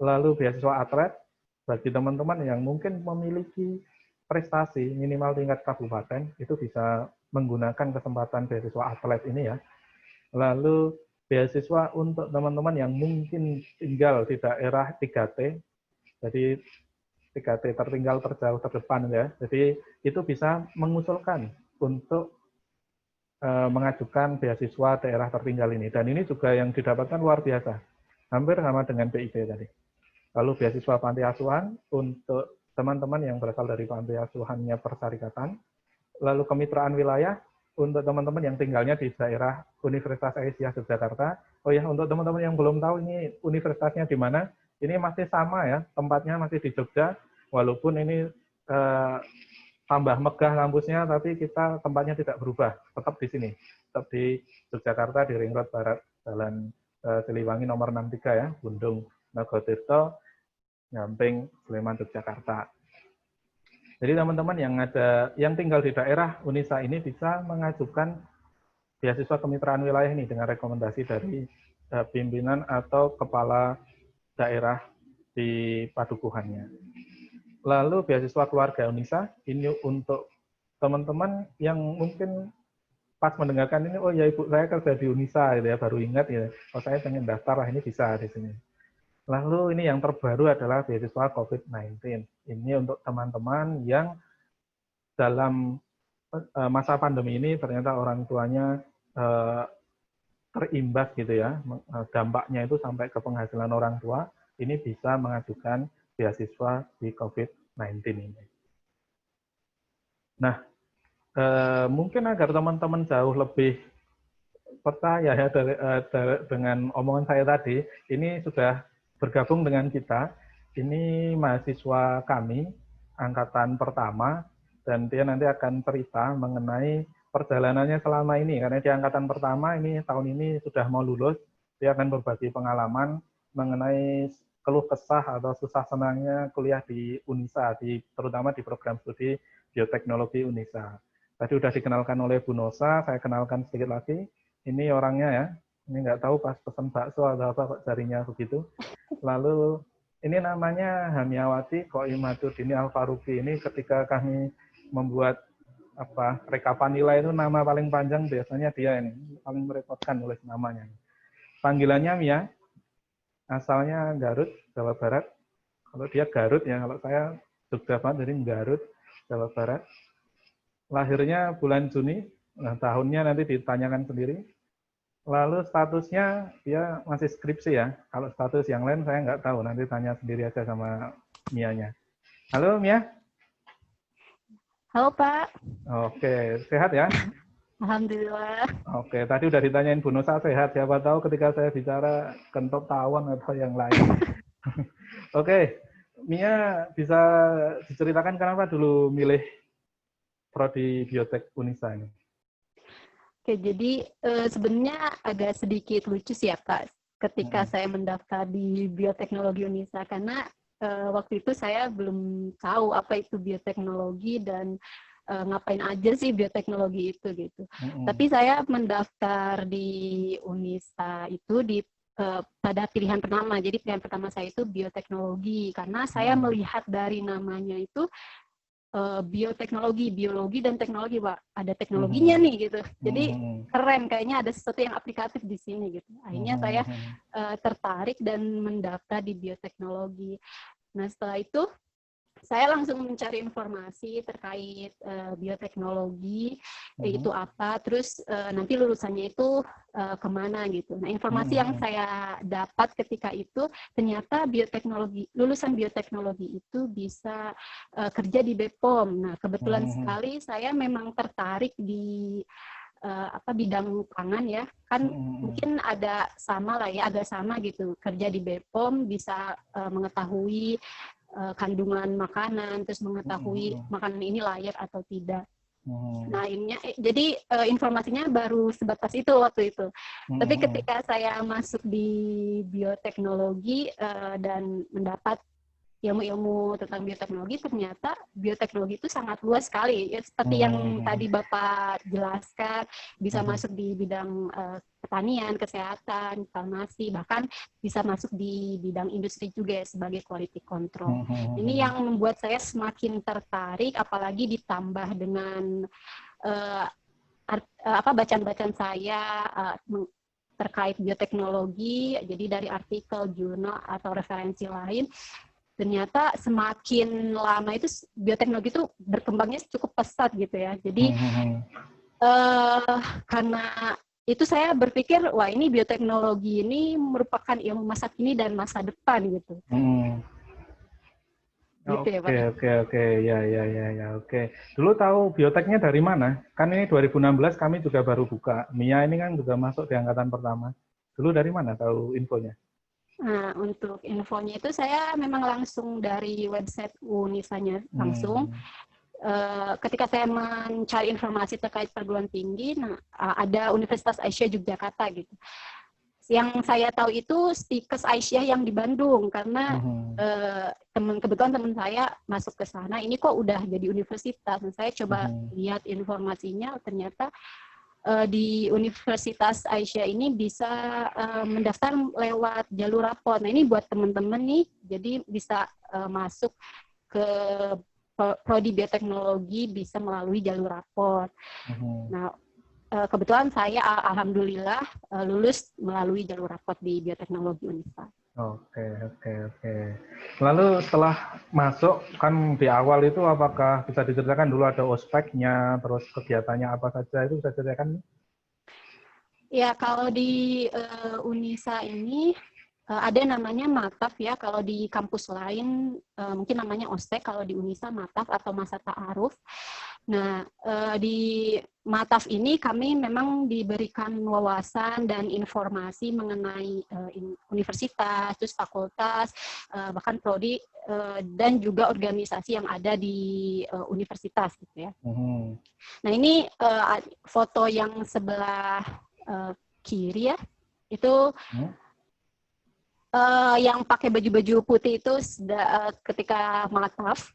Lalu beasiswa atlet bagi teman-teman yang mungkin memiliki prestasi minimal tingkat kabupaten itu bisa menggunakan kesempatan beasiswa atlet ini ya. Lalu beasiswa untuk teman-teman yang mungkin tinggal di daerah 3T, jadi 3T tertinggal, terjauh, terdepan ya. Jadi itu bisa mengusulkan untuk mengajukan beasiswa daerah tertinggal ini. Dan ini juga yang didapatkan luar biasa, hampir sama dengan PIB tadi. Lalu beasiswa panti asuhan untuk teman-teman yang berasal dari panti asuhannya persyarikatan. Lalu kemitraan wilayah untuk teman-teman yang tinggalnya di daerah Universitas Aisyah Yogyakarta. Oh ya, untuk teman-teman yang belum tahu ini universitasnya di mana, ini masih sama ya, tempatnya masih di Jogja, walaupun ini tambah megah kampusnya, tapi kita tempatnya tidak berubah, tetap di sini, tetap di Yogyakarta, di Ring Road Barat, Jalan Siliwangi nomor 63 ya, Bundung Nagotirto, Nyamping, Sleman, Yogyakarta. Jadi teman-teman yang tinggal di daerah Unisa ini bisa mengajukan beasiswa kemitraan wilayah ini dengan rekomendasi dari pimpinan atau kepala daerah di padukuhannya. Lalu beasiswa keluarga Unisa ini untuk teman-teman yang mungkin pas mendengarkan ini, oh ya ibu saya kerja di Unisa gitu ya, baru ingat ya, oh saya pengen daftar lah, ini bisa di sini. Lalu ini yang terbaru adalah beasiswa COVID-19. Ini untuk teman-teman yang dalam masa pandemi ini ternyata orang tuanya terimbas gitu ya, dampaknya itu sampai ke penghasilan orang tua, ini bisa mengajukan beasiswa di COVID-19 ini. Nah, mungkin agar teman-teman jauh lebih percaya ya dengan omongan saya tadi, ini sudah bergabung dengan kita. Ini mahasiswa kami, angkatan pertama, dan dia nanti akan cerita mengenai perjalanannya selama ini. Karena di angkatan pertama ini tahun ini sudah mau lulus, dia akan berbagi pengalaman mengenai keluh kesah atau susah senangnya kuliah di Unisa, terutama di program studi bioteknologi Unisa. Tadi sudah dikenalkan oleh Bu Nosa, saya kenalkan sedikit lagi. Ini orangnya ya, ini nggak tahu pas pesan bakso atau apa kok jarinya begitu. Lalu ini namanya Hamiawati Koimatudini Al-Faruqi. Ini ketika kami membuat rekapan nilai itu nama paling panjang biasanya dia ini, paling merepotkan nulis namanya. Panggilannya Mia, asalnya Garut, Jawa Barat. Kalau dia Garut ya, kalau saya Jogja Banget, jadi Garut, Jawa Barat. Lahirnya bulan Juni, nah tahunnya nanti ditanyakan sendiri. Lalu statusnya dia masih skripsi ya. Kalau status yang lain saya nggak tahu, nanti tanya sendiri aja sama Mianya. Halo Mia. Halo Pak. Oke, sehat ya? Alhamdulillah. Oke, tadi udah ditanyain Bu Nusa sehat. Siapa tahu ketika saya bicara kentut tawon atau yang lain. Oke, Mia bisa diceritakan kenapa dulu milih Prodi Biotek Unisa ini? Oke, jadi sebenarnya agak sedikit lucu sih ya Kak, ketika saya mendaftar di Bioteknologi Unisa, karena waktu itu saya belum tahu apa itu bioteknologi dan ngapain aja sih bioteknologi itu gitu. Tapi saya mendaftar di Unisa itu pada pilihan pertama. Jadi pilihan pertama saya itu bioteknologi, karena saya melihat dari namanya itu bioteknologi, biologi dan teknologi, Pak. Ada teknologinya nih gitu. Jadi keren, kayaknya ada sesuatu yang aplikatif di sini gitu. Akhirnya saya tertarik dan mendaftar di bioteknologi. Nah, setelah itu saya langsung mencari informasi terkait bioteknologi, itu apa, terus nanti lulusannya itu kemana gitu. Nah, informasi yang saya dapat ketika itu, ternyata lulusan bioteknologi itu bisa kerja di BPOM. Nah, kebetulan sekali saya memang tertarik di bidang pangan ya, kan mungkin ada sama lah ya, agak sama gitu, kerja di BPOM bisa mengetahui kandungan makanan, terus mengetahui makanan ini layak atau tidak. Nah, jadi informasinya baru sebatas itu waktu itu. Tapi ketika saya masuk di bioteknologi dan mendapat ilmu-ilmu tentang bioteknologi, ternyata bioteknologi itu sangat luas sekali. Ya, seperti yang tadi Bapak jelaskan, bisa masuk di bidang pertanian, kesehatan, farmasi, bahkan bisa masuk di bidang industri juga ya, sebagai quality control. Ini yang membuat saya semakin tertarik, apalagi ditambah dengan bacaan-bacaan saya terkait bioteknologi, jadi dari artikel, jurnal, atau referensi lain, ternyata semakin lama itu bioteknologi itu berkembangnya cukup pesat gitu ya. Jadi karena itu saya berpikir, wah ini bioteknologi ini merupakan ilmu masa kini dan masa depan gitu. Gitu ya, Pak. Oke, ya, oke. Dulu tahu bioteknya dari mana? Kan ini 2016 kami juga baru buka. Mia ini kan juga masuk di angkatan pertama. Dulu dari mana tahu infonya? Nah, untuk infonya itu saya memang langsung dari website Unisanya langsung. Ketika saya mencari informasi terkait perguruan tinggi, nah, ada Universitas Aisyah Yogyakarta gitu. Yang saya tahu itu Stikes Aisyah yang di Bandung, karena kebetulan teman saya masuk ke sana, ini kok udah jadi universitas. Dan saya coba lihat informasinya, ternyata di Universitas Aisyah ini bisa mendaftar lewat jalur rapor. Nah ini buat teman-teman nih, jadi bisa masuk ke prodi bioteknologi bisa melalui jalur rapor. Nah kebetulan saya alhamdulillah lulus melalui jalur rapor di bioteknologi Unisa. Oke. Lalu setelah masuk, kan di awal itu apakah bisa diceritakan dulu ada ospeknya, terus kegiatannya apa saja, itu bisa diceritakan? Ya, kalau di Unisa ini ada namanya Mataf ya, kalau di kampus lain mungkin namanya ospek, kalau di Unisa Mataf atau masa ta'aruf. Nah, di Mataf ini kami memang diberikan wawasan dan informasi mengenai universitas, terus fakultas, bahkan prodi, dan juga organisasi yang ada di universitas gitu ya. Nah, ini foto yang sebelah kiri ya, itu yang pakai baju-baju putih itu ketika Mataf.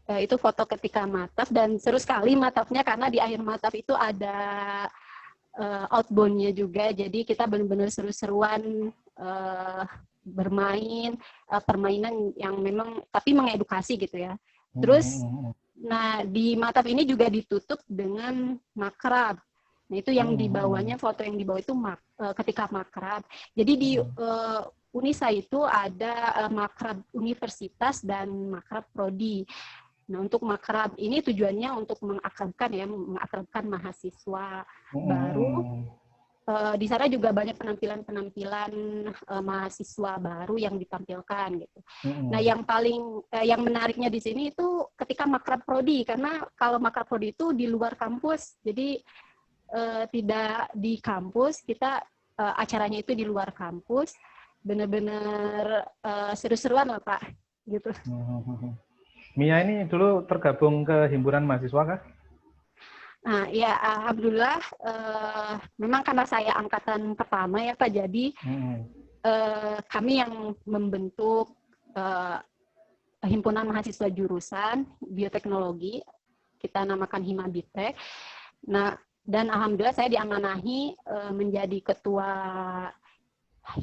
Itu foto ketika Mataf, dan seru sekali Matafnya karena di akhir Mataf itu ada outbound-nya juga, jadi kita benar-benar seru-seruan bermain, permainan yang memang tapi mengedukasi gitu ya. Terus, nah di Mataf ini juga ditutup dengan makrab. Nah itu yang di bawahnya, foto yang di bawah itu ketika makrab. Jadi di Unisa itu ada makrab universitas dan makrab prodi. Nah, untuk makrab ini tujuannya untuk mengakrabkan mahasiswa baru. Di sana juga banyak penampilan-penampilan mahasiswa baru yang ditampilkan gitu. Nah, yang menariknya di sini itu ketika makrab prodi, karena kalau makrab prodi itu di luar kampus, jadi tidak di kampus, kita acaranya itu di luar kampus, benar-benar seru-seruan lah Pak, gitu. Mia ini dulu tergabung ke himpunan mahasiswa kah? Nah, ya alhamdulillah memang karena saya angkatan pertama ya Pak, jadi kami yang membentuk himpunan mahasiswa jurusan bioteknologi, kita namakan Himabitek. Nah, dan alhamdulillah saya diamanahi menjadi ketua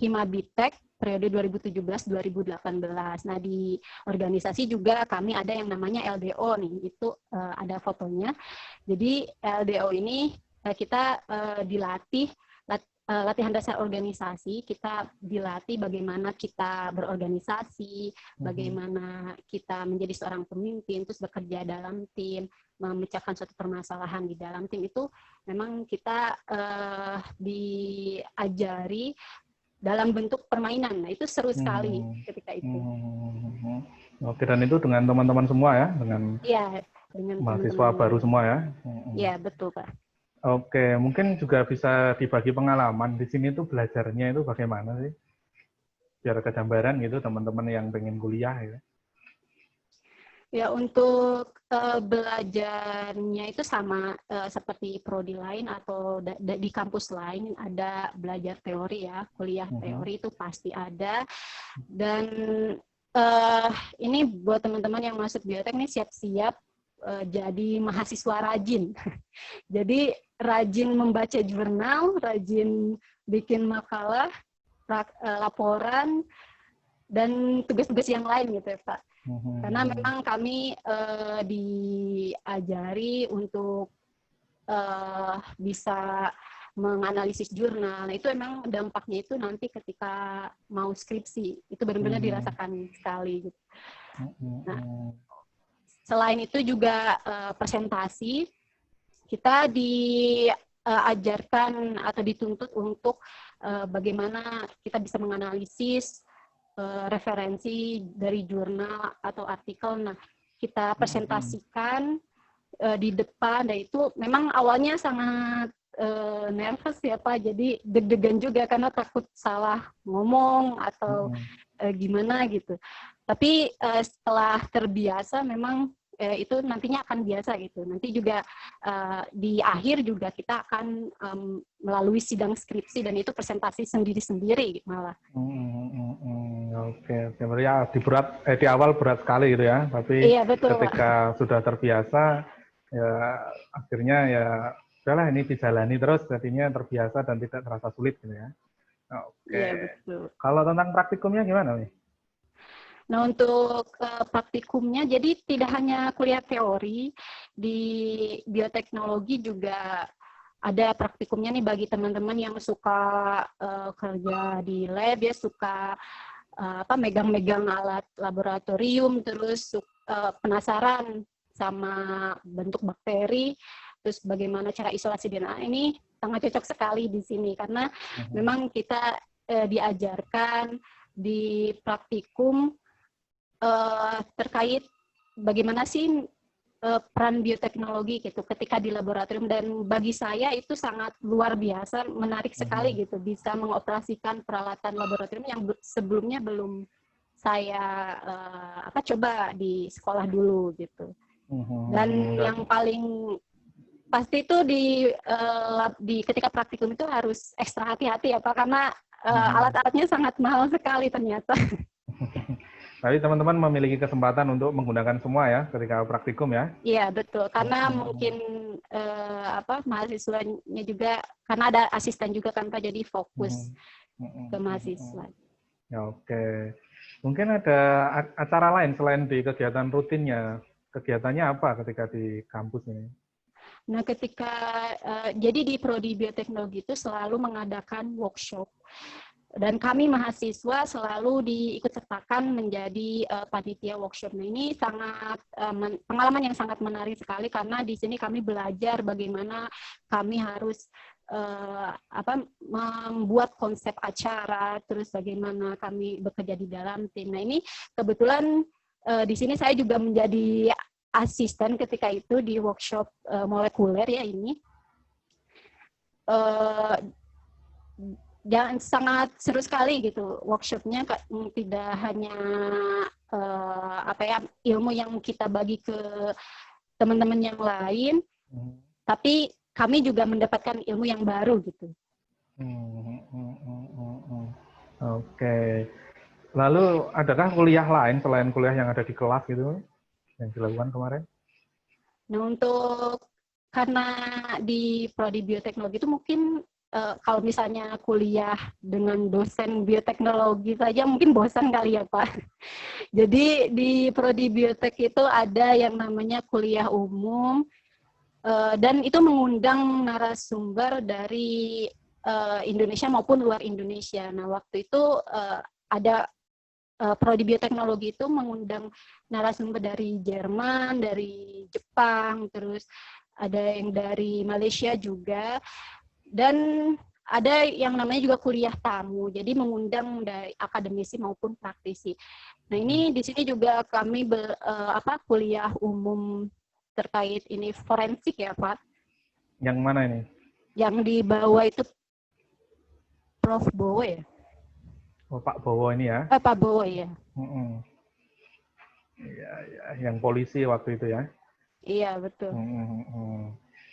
Himabitek periode 2017-2018. Nah, di organisasi juga kami ada yang namanya LDO nih, itu ada fotonya. Jadi LDO ini kita dilatih latihan dasar organisasi, kita dilatih bagaimana kita berorganisasi, bagaimana kita menjadi seorang pemimpin, terus bekerja dalam tim, memecahkan suatu permasalahan di dalam tim, itu memang kita diajari dalam bentuk permainan. Nah, itu seru sekali ketika itu. Oke, dan itu dengan teman-teman semua ya? Dengan mahasiswa teman-teman baru semua ya? Iya, betul, Pak. Oke, mungkin juga bisa dibagi pengalaman. Di sini tuh belajarnya itu bagaimana sih? Biar ada gambaran gitu, teman-teman yang pengen kuliah gitu. Ya, untuk belajarnya itu sama seperti prodi lain atau di kampus lain, ada belajar teori ya, kuliah teori itu pasti ada. Dan ini buat teman-teman yang masuk biotek nih siap-siap jadi mahasiswa rajin. Jadi rajin membaca jurnal, rajin bikin makalah, laporan, dan tugas-tugas yang lain gitu ya Pak. Karena memang kami diajari untuk bisa menganalisis jurnal. Nah, itu emang dampaknya itu nanti ketika mau skripsi itu benar-benar dirasakan sekali gitu. Nah, selain itu juga presentasi, kita diajarkan atau dituntut untuk bagaimana kita bisa menganalisis referensi dari jurnal atau artikel. Nah, kita presentasikan di depan, dan itu memang awalnya sangat nervous ya Pak, jadi deg-degan juga karena takut salah ngomong atau gimana gitu. Tapi setelah terbiasa memang itu nantinya akan biasa gitu. Nanti juga di akhir juga kita akan melalui sidang skripsi, dan itu presentasi sendiri-sendiri malah. Oke. Berarti ya di awal berat sekali gitu ya, tapi iya, betul, ketika Pak. sudah terbiasa ya akhirnya ya udahlah ini dijalani terus, jadinya terbiasa dan tidak terasa sulit gitu ya. Oke. Iya, betul. Kalau tentang praktikumnya gimana nih? Nah, untuk praktikumnya, jadi tidak hanya kuliah teori, di bioteknologi juga ada praktikumnya nih bagi teman-teman yang suka kerja di lab, ya suka megang-megang alat laboratorium, terus penasaran sama bentuk bakteri, terus bagaimana cara isolasi DNA. Ini sangat cocok sekali di sini, karena memang kita diajarkan di praktikum terkait bagaimana sih peran bioteknologi gitu ketika di laboratorium, dan bagi saya itu sangat luar biasa, menarik sekali gitu, bisa mengoperasikan peralatan laboratorium yang sebelumnya belum saya coba di sekolah dulu gitu. Dan yang paling pasti itu di ketika praktikum itu harus ekstra hati-hati ya Pak, karena alat-alatnya sangat mahal sekali ternyata. Tapi teman-teman memiliki kesempatan untuk menggunakan semua ya ketika praktikum ya? Iya, betul. Karena mungkin mahasiswanya juga, karena ada asisten juga kan Pak, jadi fokus ke mahasiswa. Ya, oke. Mungkin ada acara lain selain di kegiatan rutinnya. Kegiatannya apa ketika di kampus ini? Nah, jadi di Prodi Bioteknologi itu selalu mengadakan workshop. Dan kami mahasiswa selalu diikut sertakan menjadi panitia workshop. Nah, ini sangat pengalaman yang sangat menarik sekali, karena di sini kami belajar bagaimana kami harus membuat konsep acara, terus bagaimana kami bekerja di dalam tim. Nah, ini kebetulan di sini saya juga menjadi asisten ketika itu di workshop molekuler ya ini. Dan sangat seru sekali gitu workshopnya, tidak hanya ilmu yang kita bagi ke teman-teman yang lain, tapi kami juga mendapatkan ilmu yang baru gitu. Oke. Lalu adakah kuliah lain selain kuliah yang ada di kelas gitu yang dilakukan kemarin? Nah, karena di Prodi Bioteknologi itu mungkin kalau misalnya kuliah dengan dosen bioteknologi saja mungkin bosan kali ya Pak. Jadi di Prodi Biotek itu ada yang namanya kuliah umum, dan itu mengundang narasumber dari Indonesia maupun luar Indonesia. Nah, waktu itu ada Prodi Bioteknologi itu mengundang narasumber dari Jerman, dari Jepang, terus ada yang dari Malaysia juga. Dan ada yang namanya juga kuliah tamu, jadi mengundang dari akademisi maupun praktisi. Nah, ini di sini juga kami kuliah umum terkait ini forensik ya Pak. Yang mana ini? Yang di bawah itu Prof. Bowo ya? Oh, Pak Bowo ini ya? Pak Bowo ya. Iya, yang polisi waktu itu ya? Iya, betul.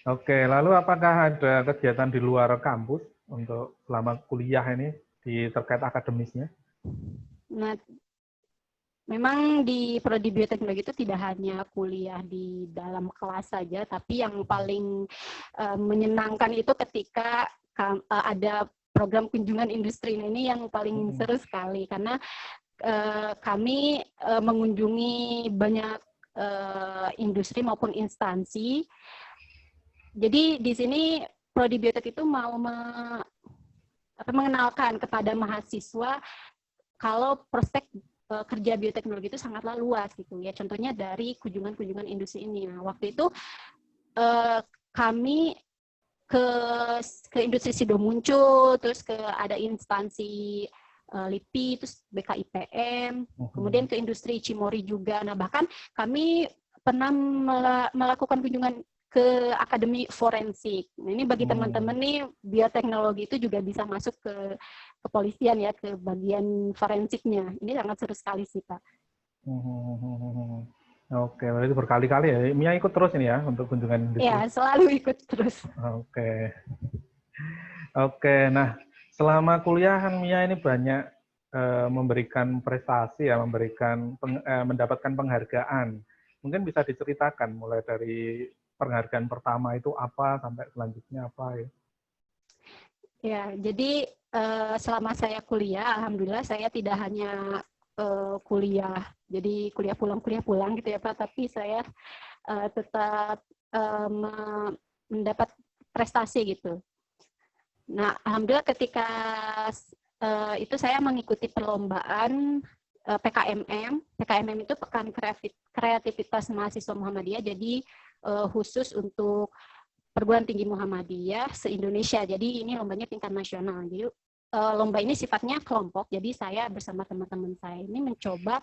Oke, lalu apakah ada kegiatan di luar kampus untuk selama kuliah ini terkait akademisnya? Nah, memang di Prodi Bioteknologi itu tidak hanya kuliah di dalam kelas saja, tapi yang paling menyenangkan itu ketika ada program kunjungan industri. Ini yang paling seru sekali, karena kami mengunjungi banyak industri maupun instansi. Jadi di sini Prodi Biotek itu mau mengenalkan kepada mahasiswa kalau prospek kerja bioteknologi itu sangatlah luas gitu ya. Contohnya dari kunjungan-kunjungan industri ini. Nah, waktu itu kami ke industri Sido muncul, terus ada instansi LIPI, terus BKIPM, kemudian ke industri Cimory juga. Nah, bahkan kami pernah melakukan kunjungan ke akademi forensik. Nah, ini bagi teman-teman nih, bioteknologi itu juga bisa masuk ke kepolisian ya, ke bagian forensiknya. Ini sangat seru sekali sih, Pak. Oke, berarti berkali-kali ya. Mia ikut terus ini ya untuk kunjungan industri? Ya, selalu ikut terus. Oke. Oke, nah selama kuliah kan Mia ini banyak memberikan prestasi ya, mendapatkan penghargaan. Mungkin bisa diceritakan mulai dari penghargaan pertama itu apa sampai selanjutnya apa ya? Ya, jadi selama saya kuliah, alhamdulillah saya tidak hanya kuliah, jadi kuliah pulang gitu ya Pak, tapi saya tetap mendapat prestasi gitu. Nah, alhamdulillah ketika itu saya mengikuti perlombaan PKMM. PKMM itu Pekan Kreativitas Mahasiswa Muhammadiyah, jadi khusus untuk perguruan tinggi Muhammadiyah se-Indonesia. Jadi ini lombanya tingkat nasional. Jadi lomba ini sifatnya kelompok. Jadi saya bersama teman-teman saya ini mencoba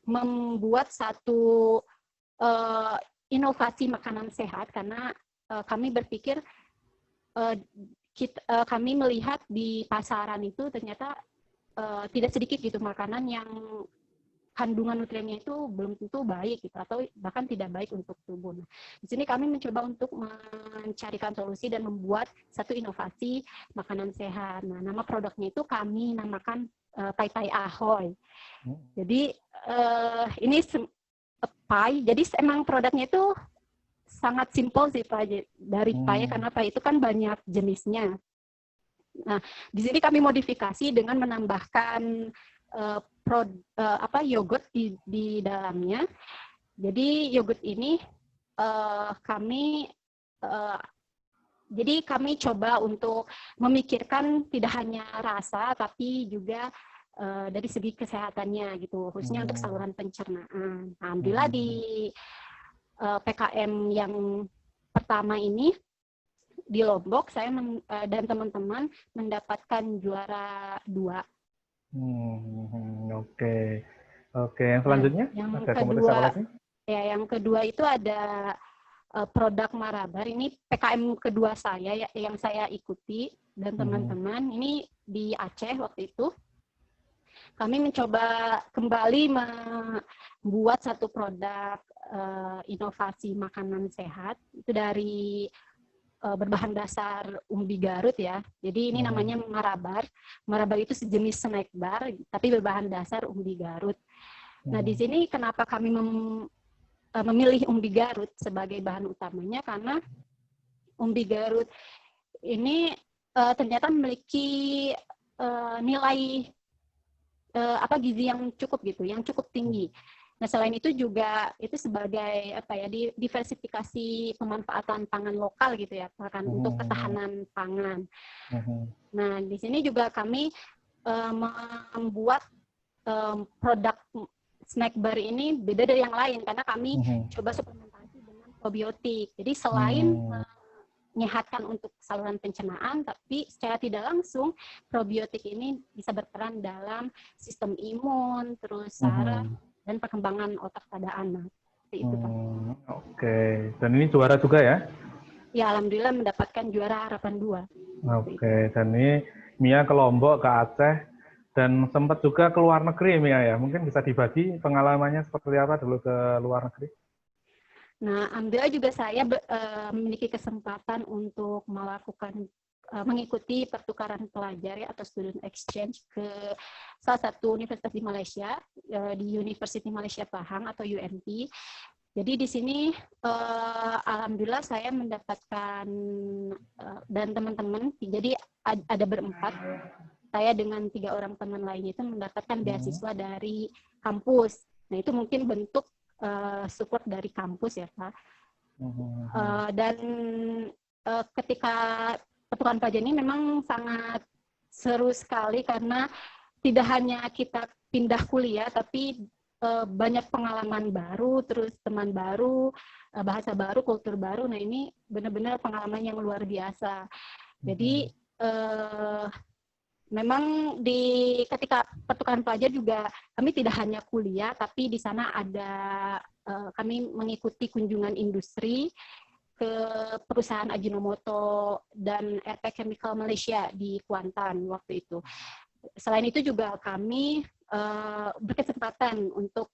membuat satu inovasi makanan sehat karena kami berpikir kami melihat di pasaran itu ternyata tidak sedikit gitu makanan yang kandungan nutriennya itu belum tentu baik gitu atau bahkan tidak baik untuk tubuh. Nah, di sini kami mencoba untuk mencarikan solusi dan membuat satu inovasi makanan sehat. Nah, nama produknya itu kami namakan Pai Pai Ahoy. Jadi ini pai. Jadi emang produknya itu sangat simpel sih Pak, dari pai karena pai itu kan banyak jenisnya. Nah, di sini kami modifikasi dengan menambahkan yogurt di dalamnya. Jadi yogurt ini kami coba untuk memikirkan tidak hanya rasa tapi juga dari segi kesehatannya gitu, khususnya untuk saluran pencernaan. Alhamdulillah di PKM yang pertama ini di Lombok, saya dan teman-teman mendapatkan juara 2. Oke. Yang selanjutnya yang ada komunitas apa lagi? Ya, yang kedua itu ada produk Marabar. Ini PKM kedua saya yang saya ikuti dan teman-teman. Ini di Aceh waktu itu. Kami mencoba kembali membuat satu produk inovasi makanan sehat itu dari berbahan dasar umbi Garut ya. Jadi ini namanya Marabar. Marabar itu sejenis snack bar tapi berbahan dasar umbi Garut. Nah, di sini kenapa kami memilih umbi Garut sebagai bahan utamanya karena umbi Garut ini ternyata memiliki nilai gizi yang cukup gitu, yang cukup tinggi. Nah, selain itu juga itu sebagai diversifikasi pemanfaatan pangan lokal gitu ya, kan untuk ketahanan pangan. Nah, di sini juga kami membuat produk snack bar ini beda dari yang lain karena kami coba suplementasi dengan probiotik. Jadi selain menyehatkan untuk saluran pencernaan, tapi secara tidak langsung probiotik ini bisa berperan dalam sistem imun, terus saraf dan perkembangan otak pada anak. Itu, Pak. Oke. Dan ini juara juga ya? Ya, alhamdulillah mendapatkan juara harapan 2. Oke. Dan ini Mia ke Lombok, ke Aceh, dan sempat juga ke luar negeri Mia ya. Mungkin bisa dibagi pengalamannya seperti apa dulu ke luar negeri? Nah, alhamdulillah juga saya memiliki kesempatan untuk mengikuti pertukaran pelajar ya, atau student exchange ke salah satu universitas di Malaysia, di University Malaysia Pahang atau UMP. Jadi di sini alhamdulillah saya mendapatkan dan teman-teman, jadi ada berempat, saya dengan 3 orang teman lain itu mendapatkan beasiswa dari kampus. Nah, itu mungkin bentuk support dari kampus ya Pak. Dan ketika pertukaran pelajar ini memang sangat seru sekali karena tidak hanya kita pindah kuliah, tapi banyak pengalaman baru, terus teman baru, bahasa baru, kultur baru. Nah ini benar-benar pengalaman yang luar biasa. Jadi memang ketika pertukaran pelajar juga kami tidak hanya kuliah, tapi di sana ada kami mengikuti kunjungan industri ke perusahaan Ajinomoto dan RP Chemical Malaysia di Kuantan waktu itu. Selain itu juga kami berkesempatan untuk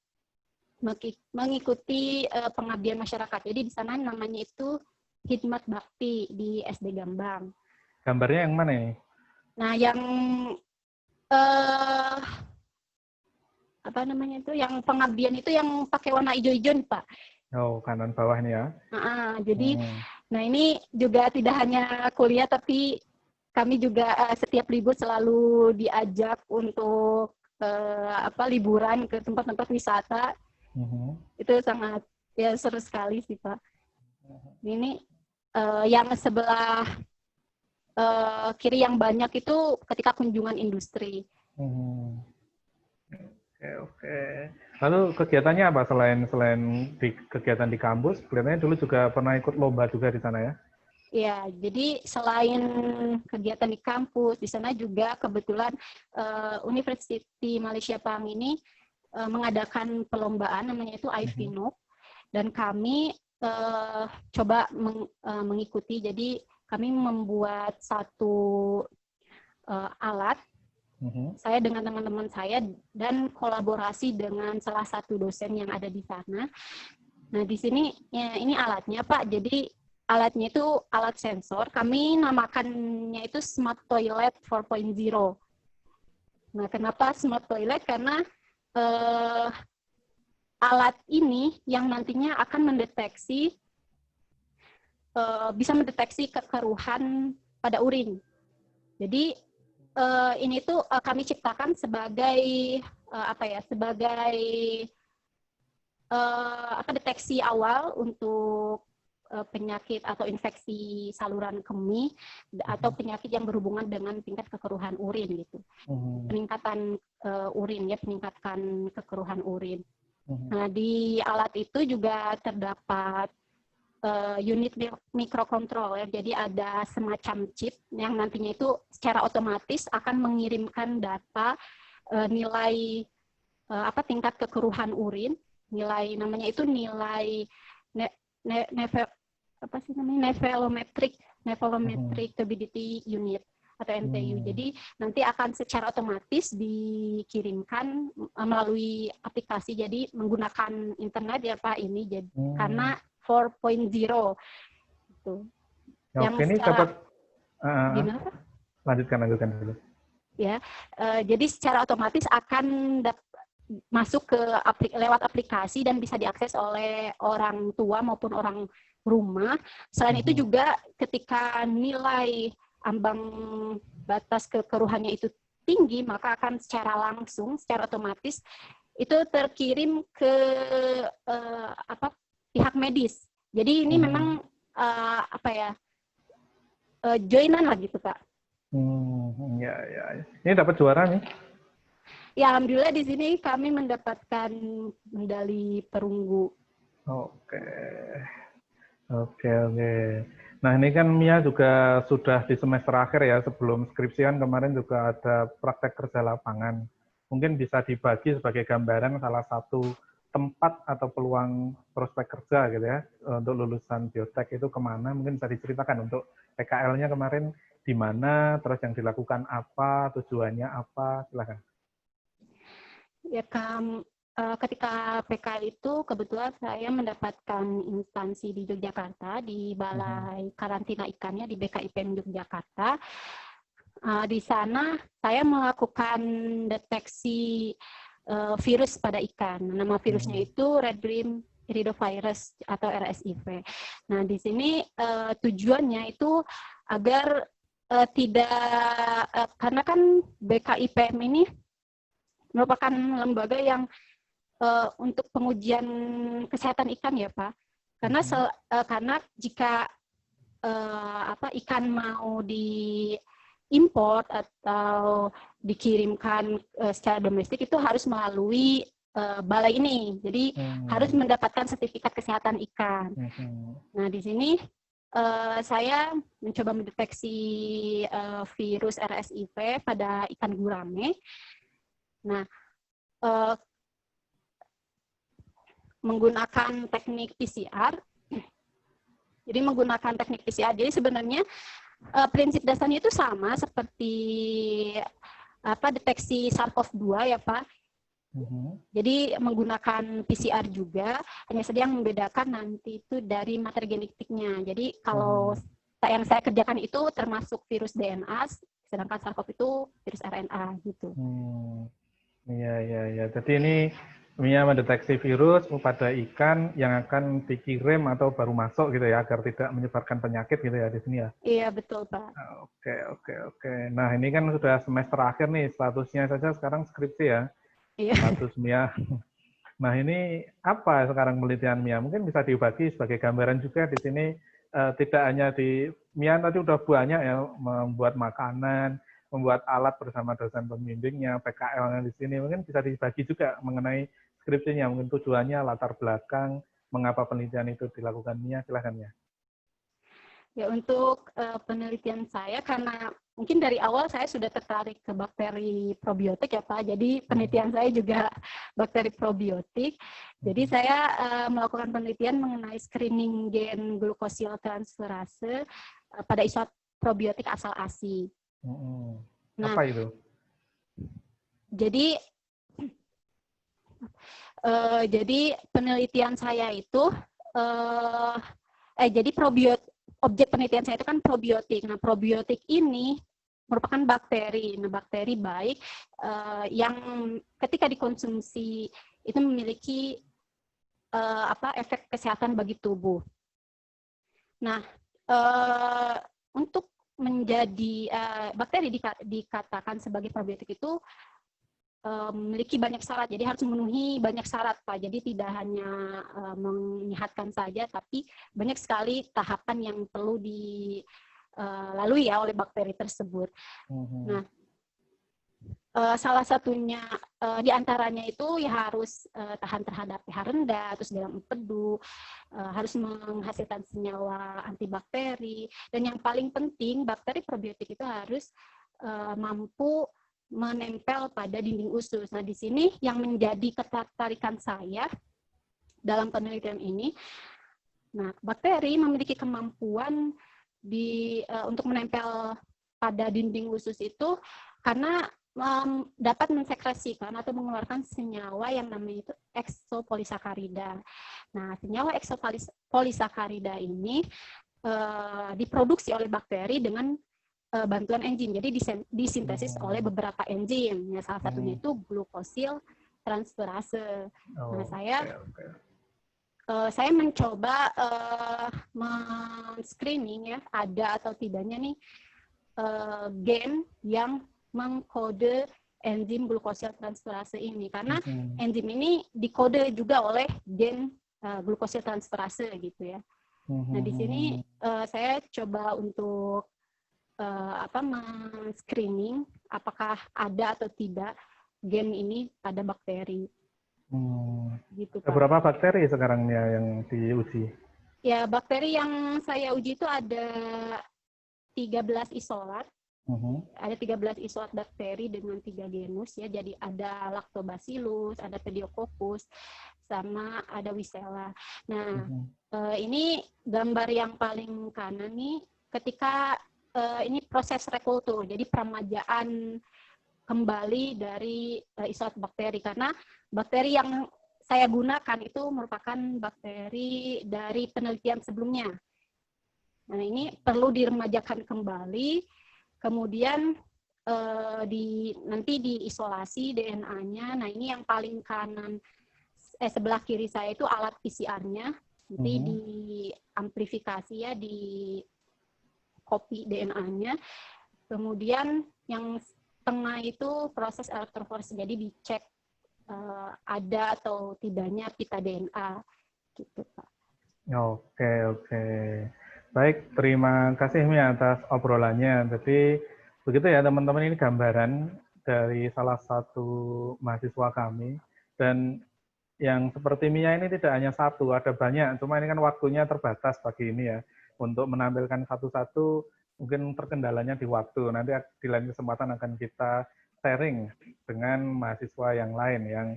mengikuti pengabdian masyarakat. Jadi di sana namanya itu Khidmat Bakti di SD Gambang. Gambarnya yang mana ini? Nah, yang apa namanya itu, yang pengabdian itu yang pakai warna hijau-hijau nih, Pak. Oh, kanan bawah ini ya. Jadi, nah ini juga tidak hanya kuliah, tapi kami juga setiap libur selalu diajak untuk liburan ke tempat-tempat wisata. Itu sangat ya seru sekali sih, Pak. Ini yang sebelah kiri yang banyak itu ketika kunjungan industri. Oke. Lalu kegiatannya apa selain di kegiatan di kampus? Kelihatannya dulu juga pernah ikut lomba juga di sana ya? Ya, jadi selain kegiatan di kampus, di sana juga kebetulan University Malaysia Pahang ini mengadakan perlombaan namanya itu IVNOC, dan kami coba mengikuti. Jadi kami membuat satu alat, saya dengan teman-teman saya, dan kolaborasi dengan salah satu dosen yang ada di sana. Nah, di sini ya, ini alatnya, Pak. Jadi alatnya itu alat sensor. Kami namakannya itu Smart Toilet 4.0. Nah, kenapa Smart Toilet? Karena alat ini yang nantinya akan mendeteksi bisa mendeteksi kekeruhan pada urin. Jadi ini tuh kami ciptakan sebagai deteksi awal untuk penyakit atau infeksi saluran kemih atau penyakit yang berhubungan dengan tingkat kekeruhan urin gitu. Peningkatan urin ya, peningkatan kekeruhan urin. Nah, di alat itu juga terdapat unit mikrokontrol ya. Jadi ada semacam chip yang nantinya itu secara otomatis akan mengirimkan data nilai tingkat kekeruhan urin, nilai namanya itu nilai nevelometric turbidity unit atau NTU. Jadi nanti akan secara otomatis dikirimkan melalui aplikasi. Jadi menggunakan internet ya Pak ini. Jadi karena 4.0 itu. Ya, yang ini secara, dapat gimana Pak? Lanjutkan dulu. Ya, jadi secara otomatis akan masuk ke lewat aplikasi dan bisa diakses oleh orang tua maupun orang rumah. Selain itu juga ketika nilai ambang batas kekeruhannya itu tinggi, maka akan secara otomatis itu terkirim ke pihak medis. Jadi ini memang joinan lah gitu Pak. Ya. Ini dapat juara nih. Ya, alhamdulillah di sini kami mendapatkan medali perunggu. Oke. Nah, ini kan Mia juga sudah di semester akhir ya, sebelum skripsian kemarin juga ada praktek kerja lapangan. Mungkin bisa dibagi sebagai gambaran salah satu tempat atau peluang prospek kerja gitu ya, untuk lulusan biotek itu kemana, mungkin bisa diceritakan untuk PKL-nya kemarin di mana, terus yang dilakukan apa, tujuannya apa, silakan. Ya, ketika PKL itu kebetulan saya mendapatkan instansi di Yogyakarta, di Balai Karantina Ikannya di BKIPM Yogyakarta. Di sana saya melakukan deteksi virus pada ikan. Nama virusnya itu Red Bream Iridovirus atau RSIV. Nah, di sini tujuannya itu agar karena kan BKIPM ini merupakan lembaga yang untuk pengujian kesehatan ikan ya Pak. Karena jika ikan mau diimport atau dikirimkan secara domestik itu harus melalui balai ini. Jadi harus mendapatkan sertifikat kesehatan ikan. Nah, di sini saya mencoba mendeteksi virus RSIV pada ikan gurame. Nah, menggunakan teknik PCR. Jadi menggunakan teknik PCR. Jadi sebenarnya prinsip dasarnya itu sama seperti deteksi SARS-CoV-2 ya Pak. Jadi menggunakan PCR juga, hanya saja yang membedakan nanti itu dari materi genetiknya. Jadi kalau yang saya kerjakan itu termasuk virus DNA, sedangkan SARS-CoV itu virus RNA gitu. Iya. Jadi ini Mia mendeteksi virus pada ikan yang akan dikirim atau baru masuk gitu ya, agar tidak menyebarkan penyakit gitu ya di sini ya. Iya betul Pak. Oke. Nah ini kan sudah semester akhir nih, statusnya saja sekarang skripsi ya. Iya. Status Mia. Nah ini apa sekarang penelitian Mia? Mungkin bisa dibagi sebagai gambaran juga di sini. Tidak hanya di Mia tadi udah banyak ya membuat makanan, membuat alat bersama dosen pembimbingnya, PKL-nya di sini. Mungkin bisa dibagi juga mengenai skripsinya, mungkin tujuannya, latar belakang, mengapa penelitian itu dilakukan. Mia, silahkan ya. Ya untuk penelitian saya, karena mungkin dari awal saya sudah tertarik ke bakteri probiotik ya Pak, jadi penelitian saya juga bakteri probiotik. Jadi saya melakukan penelitian mengenai screening gen glukosiltransferase pada isolat probiotik asal ASI. Apa itu? Jadi penelitian saya itu jadi objek penelitian saya itu kan probiotik. Nah, probiotik ini merupakan bakteri. Nah, bakteri baik yang ketika dikonsumsi itu memiliki efek kesehatan bagi tubuh. Nah, untuk menjadi bakteri dikatakan sebagai probiotik itu memiliki banyak syarat, jadi harus memenuhi banyak syarat Pak. Jadi tidak hanya menyehatkan saja, tapi banyak sekali tahapan yang perlu dilalui ya oleh bakteri tersebut. Nah, salah satunya diantaranya itu ya harus tahan terhadap pH rendah, terus dalam empedu, harus menghasilkan senyawa antibakteri, dan yang paling penting bakteri probiotik itu harus mampu menempel pada dinding usus. Nah, di sini yang menjadi ketertarikan saya dalam penelitian ini, nah, bakteri memiliki kemampuan untuk menempel pada dinding usus itu karena dapat mensekresikan atau mengeluarkan senyawa yang namanya itu eksopolisakarida. Nah, senyawa eksopolisakarida ini diproduksi oleh bakteri dengan bantuan enzim, jadi disintesis oleh beberapa enzim. Ya, salah satunya itu glukosil transferase. Nah, saya mencoba men-screening ya, ada atau tidaknya nih gen yang mengkode enzim glukosil transferase ini, karena enzim ini dikode juga oleh gen glukosil transferase gitu ya. Nah, di sini saya coba untuk men-screening apakah ada atau tidak gen ini pada bakteri. Gitu, Pak. Berapa bakteri sekarang yang diuji? Ya, bakteri yang saya uji itu ada 13 isolat. Ada 13 isolat bakteri dengan 3 genus ya. Jadi ada Lactobacillus, ada Pediococcus, sama ada Wisela. Nah, ini gambar yang paling kanan nih ketika ini proses rekultur, jadi peremajaan kembali dari isolat bakteri, karena bakteri yang saya gunakan itu merupakan bakteri dari penelitian sebelumnya. Nah, ini perlu diremajakan kembali, kemudian nanti diisolasi DNA-nya. Nah, ini yang paling kanan, sebelah kiri saya itu alat PCR-nya, nanti diamplifikasi ya, di copy DNA-nya, kemudian yang tengah itu proses elektroforese, jadi dicek ada atau tidaknya pita DNA gitu Pak. Oke. Baik, terima kasih Mia atas obrolannya. Jadi begitu ya teman-teman, ini gambaran dari salah satu mahasiswa kami. Dan yang seperti Mia ini tidak hanya satu, ada banyak. Cuma ini kan waktunya terbatas pagi ini ya. Untuk menampilkan satu-satu, mungkin terkendalanya di waktu. Nanti di lain kesempatan akan kita sharing dengan mahasiswa yang lain yang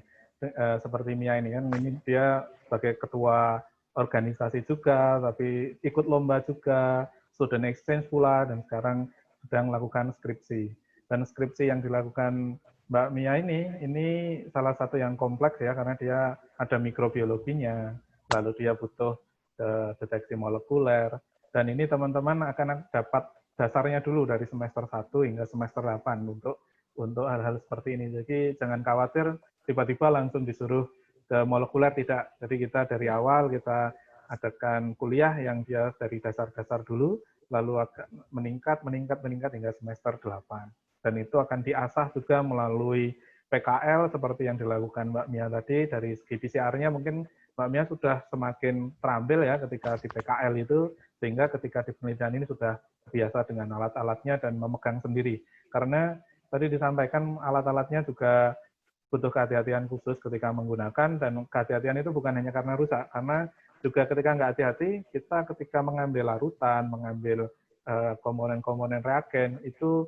seperti Mia ini kan. Ini dia sebagai ketua organisasi juga, tapi ikut lomba juga, student exchange pula, dan sekarang sedang melakukan skripsi. Dan skripsi yang dilakukan Mbak Mia ini salah satu yang kompleks ya, karena dia ada mikrobiologinya, lalu dia butuh deteksi molekuler, dan ini teman-teman akan dapat dasarnya dulu dari semester 1 hingga semester 8 untuk hal-hal seperti ini. Jadi jangan khawatir tiba-tiba langsung disuruh ke molekuler, tidak. Jadi kita dari awal kita adakan kuliah yang dia dari dasar-dasar dulu, lalu meningkat hingga semester 8. Dan itu akan diasah juga melalui PKL seperti yang dilakukan Mbak Mia tadi. Dari segi PCR-nya mungkin Mbak Mia sudah semakin terampil ya ketika di PKL itu, sehingga ketika di penelitian ini sudah biasa dengan alat-alatnya dan memegang sendiri. Karena tadi disampaikan alat-alatnya juga butuh kehati-hatian khusus ketika menggunakan, dan kehati-hatian itu bukan hanya karena rusak, karena juga ketika nggak hati-hati, kita ketika mengambil larutan, mengambil komponen-komponen reagen, itu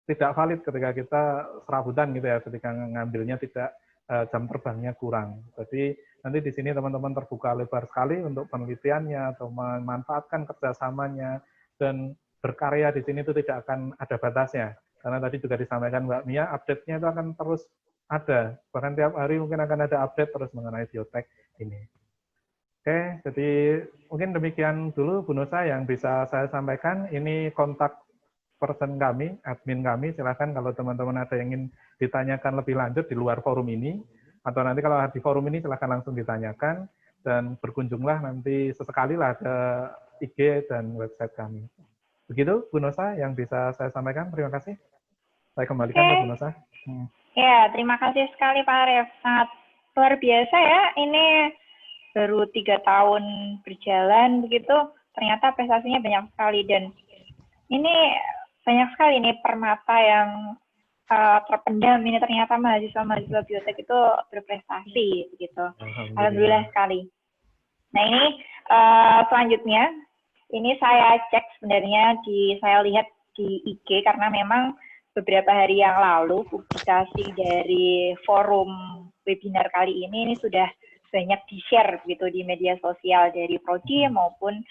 tidak valid ketika kita serabutan gitu ya, ketika ngambilnya tidak jam terbangnya kurang. Jadi nanti di sini teman-teman terbuka lebar sekali untuk penelitiannya atau memanfaatkan kerjasamanya, dan berkarya di sini itu tidak akan ada batasnya. Karena tadi juga disampaikan Mbak Mia, update-nya itu akan terus ada. Bahkan tiap hari mungkin akan ada update terus mengenai biotek ini. Oke, jadi mungkin demikian dulu Bu Nusa yang bisa saya sampaikan. Ini kontak person kami, admin kami. Silakan kalau teman-teman ada yang ingin ditanyakan lebih lanjut di luar forum ini, atau nanti kalau di forum ini silakan langsung ditanyakan, dan berkunjunglah nanti sesekali lah ke IG dan website kami. Begitu Bu Nusa yang bisa saya sampaikan. Terima kasih. Saya kembalikan ke Bu Nusa. Ya, terima kasih sekali Pak Arief. Sangat luar biasa ya. Ini baru 3 tahun berjalan begitu, ternyata prestasinya banyak sekali, dan ini banyak sekali nih permata yang terpendam. Ini ternyata mahasiswa-mahasiswa biotek itu berprestasi begitu. Alhamdulillah sekali. Nah ini selanjutnya, ini saya cek sebenarnya saya lihat di IG, karena memang beberapa hari yang lalu publikasi dari forum webinar kali ini sudah banyak di-share gitu di media sosial dari prodi maupun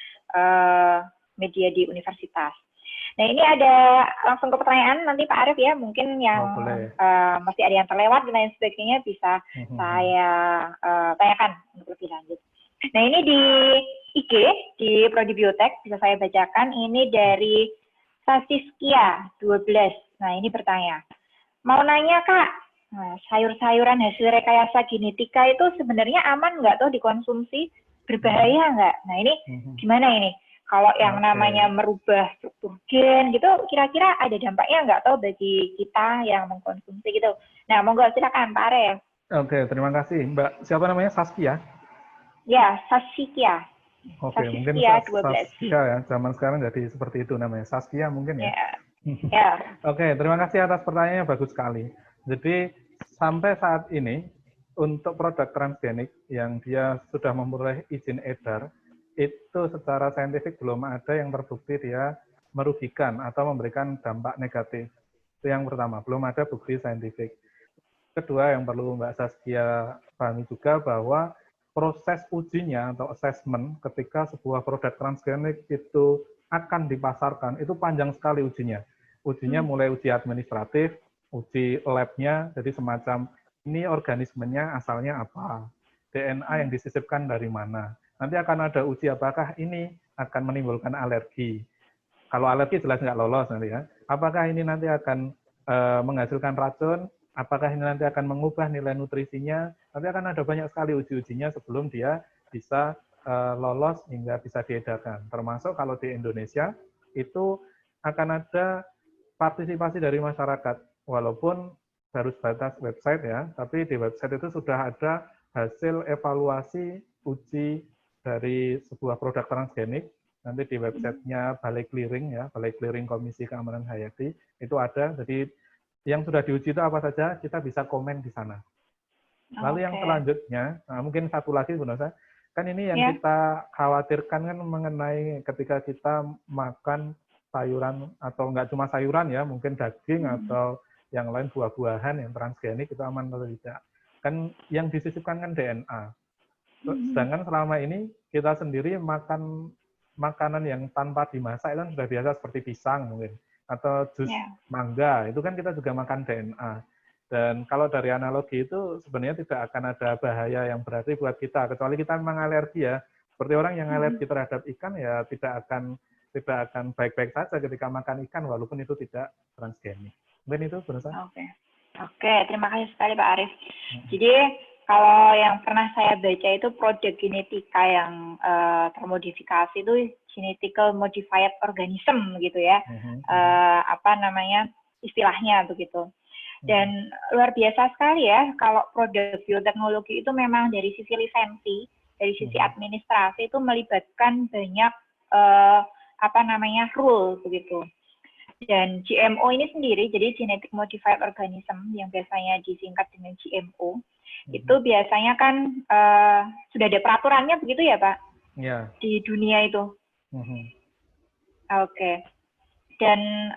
media di universitas. Nah ini ada langsung ke pertanyaan nanti Pak Arief ya, mungkin yang masih ada yang terlewat dan lain sebagainya bisa saya tanyakan untuk lebih lanjut. Nah ini di IG, di Prodi Biotek, bisa saya bacakan, ini dari Sasiskia 12. Nah ini bertanya, mau nanya Kak, nah, sayur-sayuran hasil rekayasa genetika itu sebenarnya aman nggak tuh dikonsumsi? Berbahaya nggak? Nah ini gimana ini? Kalau yang namanya merubah struktur gen gitu, kira-kira ada dampaknya nggak tuh bagi kita yang mengkonsumsi gitu? Nah monggo silakan Pak Arief. Oke, terima kasih Mbak. Siapa namanya? Saskia? Ya, Saskia. Oke, mungkin Saskia ya. Zaman sekarang jadi seperti itu namanya. Saskia mungkin ya. Oke, terima kasih atas pertanyaannya, bagus sekali. Jadi sampai saat ini untuk produk transgenik yang dia sudah memperoleh izin edar, itu secara saintifik belum ada yang terbukti dia merugikan atau memberikan dampak negatif. Itu yang pertama, belum ada bukti saintifik. Kedua, yang perlu Mbak Saskia pahami juga bahwa proses ujinya atau assessment ketika sebuah produk transgenik itu akan dipasarkan, itu panjang sekali ujinya. Ujinya mulai uji administratif, uji lab-nya, jadi semacam ini organismenya asalnya apa, DNA yang disisipkan dari mana. Nanti akan ada uji apakah ini akan menimbulkan alergi. Kalau alergi jelas nggak lolos nanti ya. Apakah ini nanti akan menghasilkan racun, apakah ini nanti akan mengubah nilai nutrisinya, nanti akan ada banyak sekali uji-ujinya sebelum dia bisa lolos hingga bisa diedarkan. Termasuk kalau di Indonesia, itu akan ada partisipasi dari masyarakat, walaupun baru sebatas website ya, tapi di website itu sudah ada hasil evaluasi uji dari sebuah produk transgenik nanti di websitenya Balai Clearing ya, Balai Clearing Komisi Keamanan Hayati itu ada. Jadi yang sudah diuji itu apa saja kita bisa komen di sana. Lalu yang selanjutnya, nah mungkin satu lagi Bu Nosa, kan ini yang kita khawatirkan kan mengenai ketika kita makan sayuran atau enggak cuma sayuran ya, mungkin daging atau yang lain buah-buahan yang transgenik itu aman atau tidak. Kan yang disisipkan kan DNA. Sedangkan selama ini kita sendiri makan makanan yang tanpa dimasak itu sudah biasa seperti pisang mungkin atau jus mangga, itu kan kita juga makan DNA. Dan kalau dari analogi itu sebenarnya tidak akan ada bahaya yang berarti buat kita, kecuali kita memang alergi ya. Seperti orang yang alergi terhadap ikan ya tidak akan baik-baik saja ketika makan ikan walaupun itu tidak transgenik. Mungkin itu benar. Oke, terima kasih sekali Pak Arief. Jadi kalau yang pernah saya baca itu produk genetika yang termodifikasi itu genetical modified organism gitu ya, istilahnya begitu. Dan luar biasa sekali ya kalau produk bioteknologi itu memang dari sisi lisensi, dari sisi administrasi itu melibatkan banyak rule begitu. Dan GMO ini sendiri, jadi genetic modified organism yang biasanya disingkat dengan GMO, itu biasanya kan sudah ada peraturannya begitu ya Pak? Iya. Di dunia itu. Oke. Dan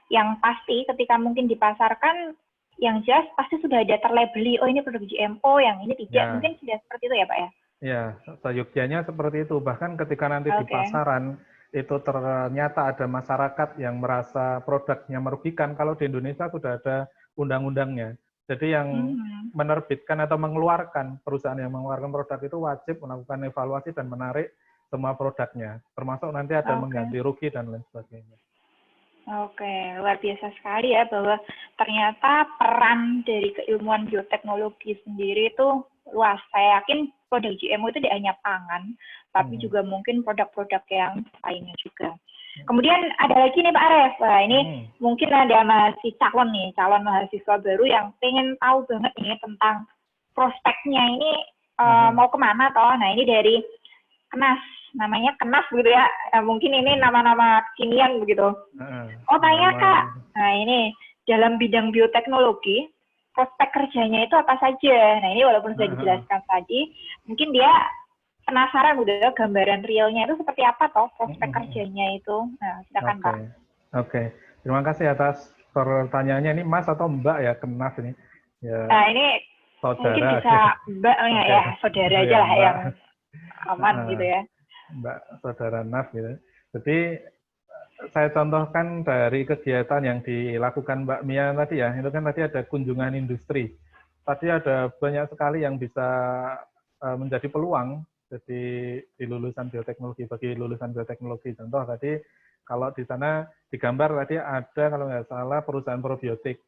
yang pasti ketika mungkin dipasarkan, yang jelas pasti sudah ada terlabeli, oh ini produk GMO, yang ini tidak. Mungkin sudah seperti itu ya Pak ya? Ya, seyogyanya seperti itu. Bahkan ketika nanti di pasaran, itu ternyata ada masyarakat yang merasa produknya merugikan, kalau di Indonesia sudah ada undang-undangnya. Jadi yang menerbitkan atau mengeluarkan, perusahaan yang mengeluarkan produk itu wajib melakukan evaluasi dan menarik semua produknya. Termasuk nanti ada mengganti rugi dan lain sebagainya. Oke, luar biasa sekali ya bahwa ternyata peran dari keilmuan bioteknologi sendiri itu luas. Saya yakin produk GMO itu tidak hanya pangan, tapi juga mungkin produk-produk yang lainnya juga. Kemudian ada lagi nih Pak Arief, wah ini mungkin ada masih calon mahasiswa baru yang pengen tahu banget nih tentang prospeknya ini mau kemana toh. Nah ini dari KNAS, namanya KNAS gitu ya, mungkin ini nama-nama kekinian begitu. Oh tanya Kak, nah ini dalam bidang bioteknologi, prospek kerjanya itu apa saja? Nah ini walaupun sudah dijelaskan tadi, mungkin dia penasaran udah gambaran realnya itu seperti apa toh prospek kerjanya itu. Nah silakan Pak. Oke. Terima kasih atas pertanyaannya. Ini Mas atau Mbak ya KNAS ini? Ya, nah ini saudara. Mungkin bisa Mbak ya, saudara aja lah Mbak. Yang aman gitu ya. Mbak saudara Naf gitu. Jadi saya contohkan dari kegiatan yang dilakukan Mbak Mia tadi ya, itu kan tadi ada kunjungan industri. Tadi ada banyak sekali yang bisa menjadi peluang jadi di lulusan bioteknologi, bagi lulusan bioteknologi. Contoh tadi kalau di sana digambar tadi ada kalau nggak salah perusahaan probiotik.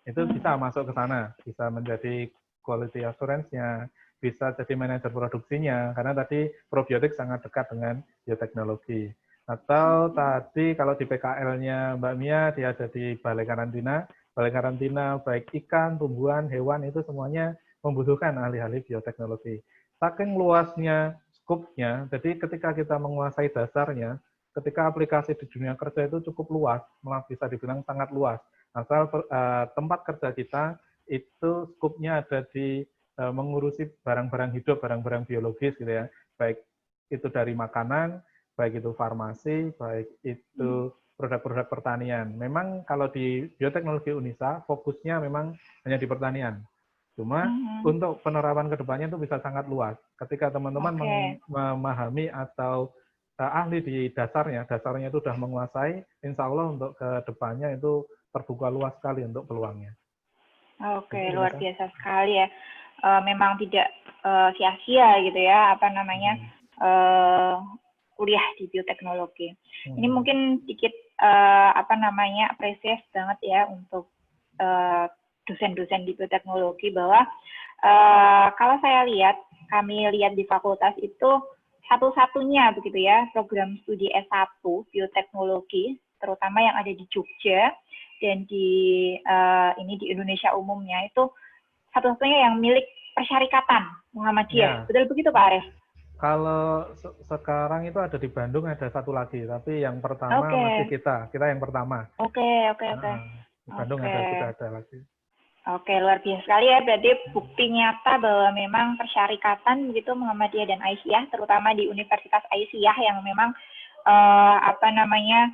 Itu bisa masuk ke sana, bisa menjadi quality assurance-nya, bisa jadi manajer produksinya, karena tadi probiotik sangat dekat dengan bioteknologi. Atau tadi kalau di PKL-nya Mbak Mia, dia ada di Balai Karantina baik ikan, tumbuhan, hewan, itu semuanya membutuhkan ahli-ahli bioteknologi. Saking luasnya skopnya, jadi ketika kita menguasai dasarnya, ketika aplikasi di dunia kerja itu cukup luas, malah bisa dibilang sangat luas. Asal tempat kerja kita itu skupnya ada di mengurusi barang-barang hidup, barang-barang biologis gitu ya, baik itu dari makanan, baik itu farmasi, baik itu produk-produk pertanian. Memang kalau di bioteknologi Unisa fokusnya memang hanya di pertanian. Cuma untuk penerapan kedepannya itu bisa sangat luas. Ketika teman-teman memahami atau ahli di dasarnya itu sudah menguasai, insya Allah untuk kedepannya itu terbuka luas sekali untuk peluangnya. Oke, luar biasa sekali ya. Memang tidak sia-sia gitu ya, kuliah di bioteknologi. Ini mungkin sedikit apresiasi banget ya untuk dosen-dosen di bioteknologi bahwa kalau kami lihat di fakultas itu satu-satunya begitu ya program studi S1 bioteknologi, terutama yang ada di Jogja dan di Indonesia umumnya itu satu-satunya yang milik Persyarikatan Muhammadiyah. Betul begitu Pak Arief? Kalau sekarang itu ada di Bandung ada satu lagi, tapi yang pertama Oke, masih kita yang pertama. oke, oke, oke. Nah, di Bandung Oke. sudah ada lagi. Oke, luar biasa sekali ya. Berarti bukti nyata bahwa memang persyarikatan begitu Muhammadiyah dan Aisyah, terutama di Universitas Aisyah yang memang apa namanya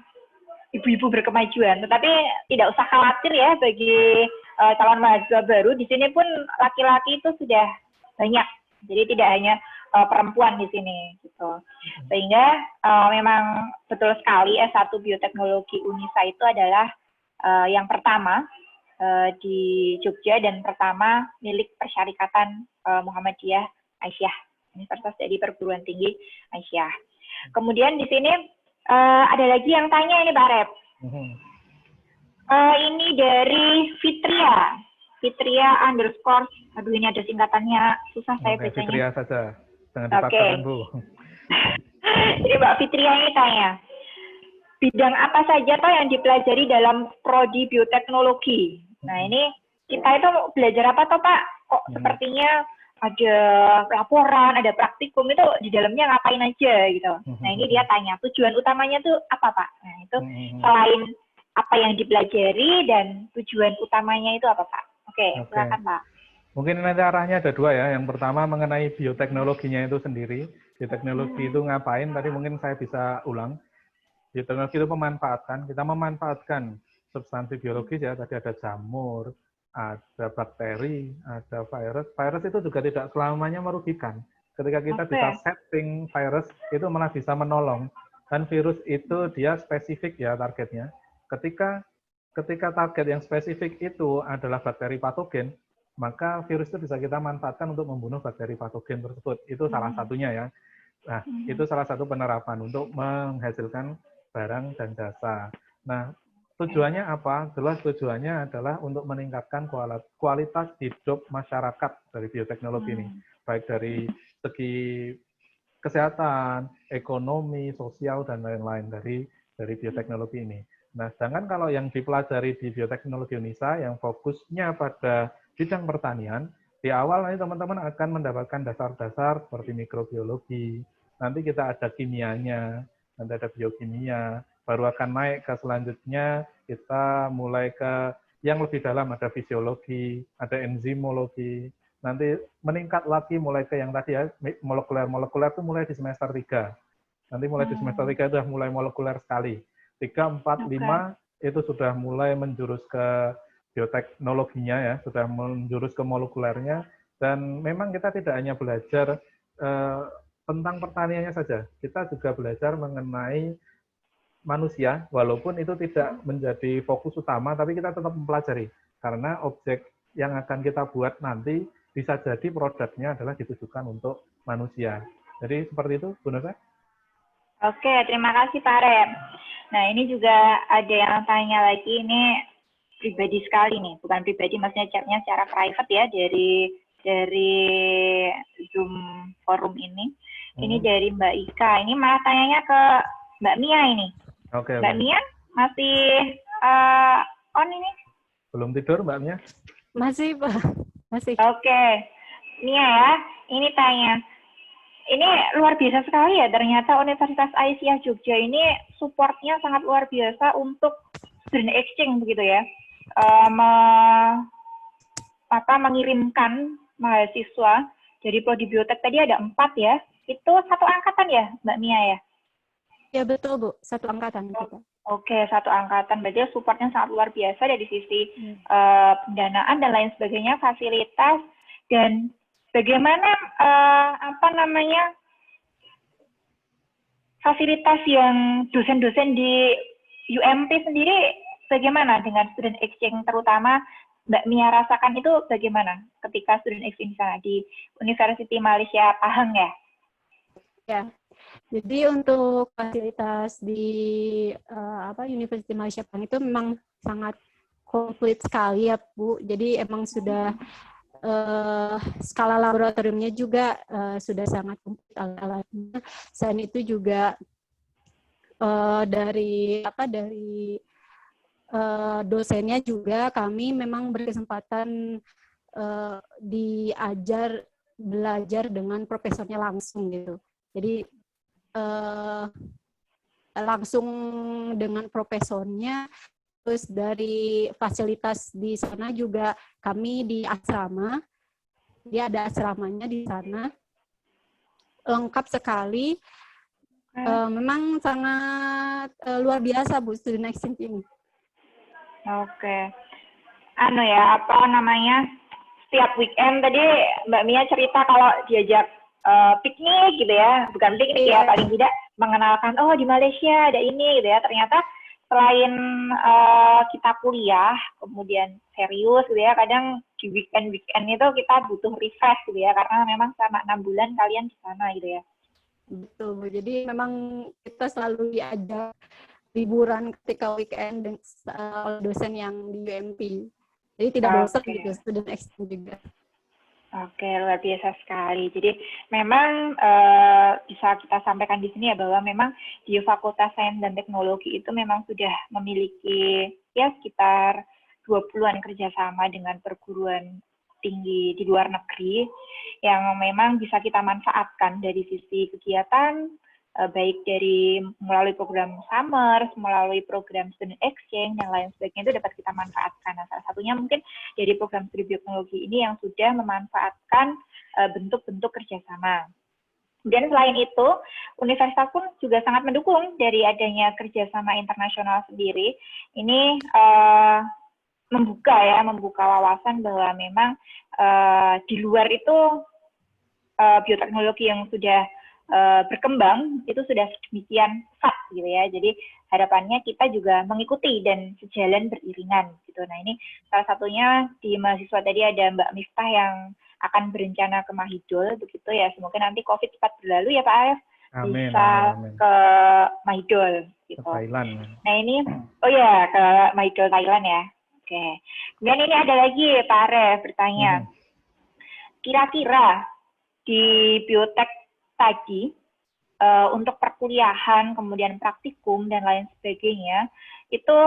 ibu-ibu berkemajuan. Tetapi tidak usah khawatir ya bagi calon mahasiswa baru. Di sini pun laki-laki itu sudah banyak. Jadi tidak hanya perempuan di sini gitu. Sehingga memang betul sekali S1 Bioteknologi Unisa itu adalah yang pertama di Jogja dan pertama milik Persyarikatan Muhammadiyah Aisyah, Universitas dari Perguruan Tinggi Aisyah. Kemudian di sini ada lagi yang tanya ini Pak Rep. Ini dari Fitria underscore, aduh ini ada singkatannya, susah saya bacanya. Fitria saja, jangan dipaksakan Bu. Jadi Mbak Fitria ini tanya, bidang apa saja toh yang dipelajari dalam prodi bioteknologi? Nah ini kita itu belajar apa toh Pak? Kok sepertinya ada laporan, ada praktikum, itu di dalamnya ngapain aja gitu. Nah ini dia tanya, tujuan utamanya tuh apa Pak? Nah itu selain apa yang dipelajari dan tujuan utamanya itu apa Pak? Oke. Silakan Pak. Mungkin nanti arahnya ada dua ya. Yang pertama mengenai bioteknologinya itu sendiri. Bioteknologi itu ngapain? Tadi mungkin saya bisa ulang. Bioteknologi itu kita memanfaatkan substansi biologis ya. Tadi ada jamur, ada bakteri, ada virus. Virus itu juga tidak selamanya merugikan. Ketika kita bisa setting virus, itu malah bisa menolong. Dan virus itu dia spesifik ya targetnya. Ketika target yang spesifik itu adalah bakteri patogen, maka virus itu bisa kita manfaatkan untuk membunuh bakteri patogen tersebut. Itu salah satunya ya. Nah, itu salah satu penerapan untuk menghasilkan barang dan jasa. Nah, tujuannya apa? Jelas tujuannya adalah untuk meningkatkan kualitas hidup masyarakat dari bioteknologi ini. Baik dari segi kesehatan, ekonomi, sosial, dan lain-lain dari bioteknologi ini. Nah, sedangkan kalau yang dipelajari di Bioteknologi Unisa yang fokusnya pada bidang pertanian, di awal nanti teman-teman akan mendapatkan dasar-dasar seperti mikrobiologi, nanti kita ada kimianya, nanti ada biokimia, baru akan naik ke selanjutnya kita mulai ke yang lebih dalam, ada fisiologi, ada enzimologi, nanti meningkat lagi mulai ke yang tadi ya, molekuler itu mulai di semester 3. Nanti mulai di semester 3 itu sudah mulai molekuler sekali. 3, 4, 5 itu sudah mulai menjurus ke bioteknologinya ya, sudah menjurus ke molekulernya, dan memang kita tidak hanya belajar tentang pertaniannya saja, kita juga belajar mengenai manusia, walaupun itu tidak menjadi fokus utama, tapi kita tetap mempelajari, karena objek yang akan kita buat nanti bisa jadi produknya adalah ditujukan untuk manusia. Jadi seperti itu, Bu Nusa. Oke, terima kasih Pak Rem. Nah, ini juga ada yang tanya lagi, ini pribadi sekali nih, bukan pribadi, maksudnya chatnya secara private ya, dari Zoom forum ini. Ini dari Mbak Ika, ini malah tanyanya ke Mbak Mia ini. Mbak Mia masih on ini? Belum tidur Mbak Mia? Masih Pak, masih. Oke, Mia ya, ini tanya. Ini luar biasa sekali ya, ternyata Universitas Aisyah Jogja ini supportnya sangat luar biasa untuk student exchange begitu ya. Mengirimkan mahasiswa dari prodi biotek tadi ada 4 ya. Itu satu angkatan ya Mbak Mia ya? Ya betul Bu, satu angkatan kita. Oke, satu angkatan. Berarti supportnya sangat luar biasa dari sisi pendanaan dan lain sebagainya, fasilitas, dan bagaimana fasilitas yang dosen-dosen di UMP sendiri bagaimana dengan student exchange, terutama Mbak Mia rasakan itu bagaimana ketika student exchange sana di University Malaysia Pahang ya? Ya, jadi untuk fasilitas di University Malaysia Pahang itu memang sangat komplit sekali ya Bu. Jadi emang sudah skala laboratoriumnya juga sudah sangat komplit alat-alatnya. Selain itu juga dari dosennya juga kami memang berkesempatan belajar dengan profesornya langsung gitu. Jadi langsung dengan profesornya. Terus dari fasilitas di sana juga kami di asrama, dia ada asramanya di sana, lengkap sekali. Memang sangat luar biasa Bu student exchange ini. Oke. Anu ya, apa namanya? Setiap weekend tadi Mbak Mia cerita kalau diajak piknik gitu ya, bukan piknik ya, paling tidak mengenalkan, oh di Malaysia ada ini gitu ya. Ternyata selain kita kuliah, kemudian serius gitu ya, kadang di weekend itu kita butuh refresh gitu ya, karena memang selama 6 bulan kalian di sana gitu ya. Betul Bu, jadi memang kita selalu diajak liburan ketika weekend oleh dosen yang di UMP. Jadi tidak bosan gitu, student exchange juga. Oke, luar biasa sekali. Jadi memang bisa kita sampaikan di sini ya bahwa memang di Fakultas Sains dan Teknologi itu memang sudah memiliki ya sekitar 20-an kerjasama dengan perguruan tinggi di luar negeri yang memang bisa kita manfaatkan dari sisi kegiatan, baik dari melalui program Summers, melalui program Student Exchange, dan lain sebagainya itu dapat kita manfaatkan. Nah, salah satunya mungkin dari program studi bioteknologi ini yang sudah memanfaatkan bentuk-bentuk kerjasama. Dan selain itu, universitas pun juga sangat mendukung dari adanya kerjasama internasional sendiri. Ini membuka wawasan bahwa memang di luar itu bioteknologi yang sudah berkembang itu sudah sedemikian pesat gitu ya. Jadi harapannya kita juga mengikuti dan sejalan beriringan gitu. Nah, ini salah satunya di mahasiswa tadi ada Mbak Miftah yang akan berencana ke Mahidol begitu ya. Semoga nanti Covid cepat berlalu ya Pak Arif. Amin, bisa amin. ke Mahidol gitu. Ke Thailand. Nah, ini ke Mahidol Thailand ya. Oke. Kemudian ini ada lagi Pak Arif bertanya. Kira-kira di biotek tadi untuk perkuliahan, kemudian praktikum dan lain sebagainya, itu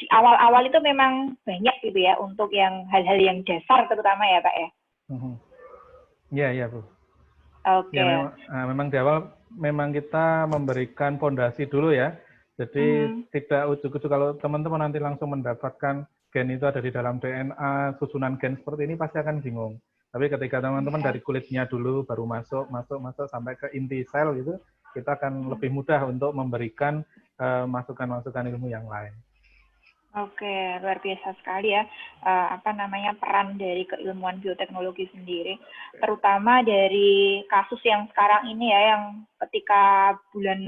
di awal-awal itu memang banyak gitu ya untuk yang hal-hal yang dasar terutama ya Pak ya. Iya Bu. Oke. Ya, memang di awal memang kita memberikan fondasi dulu ya. Jadi tidak ujuk-ujuk kalau teman-teman nanti langsung mendapatkan gen itu ada di dalam DNA, susunan gen seperti ini pasti akan bingung. Tapi ketika teman-teman dari kulitnya dulu baru masuk sampai ke inti sel gitu, kita akan lebih mudah untuk memberikan masukan-masukan ilmu yang lain. Oke, luar biasa sekali ya peran dari keilmuan bioteknologi sendiri, terutama dari kasus yang sekarang ini ya, yang ketika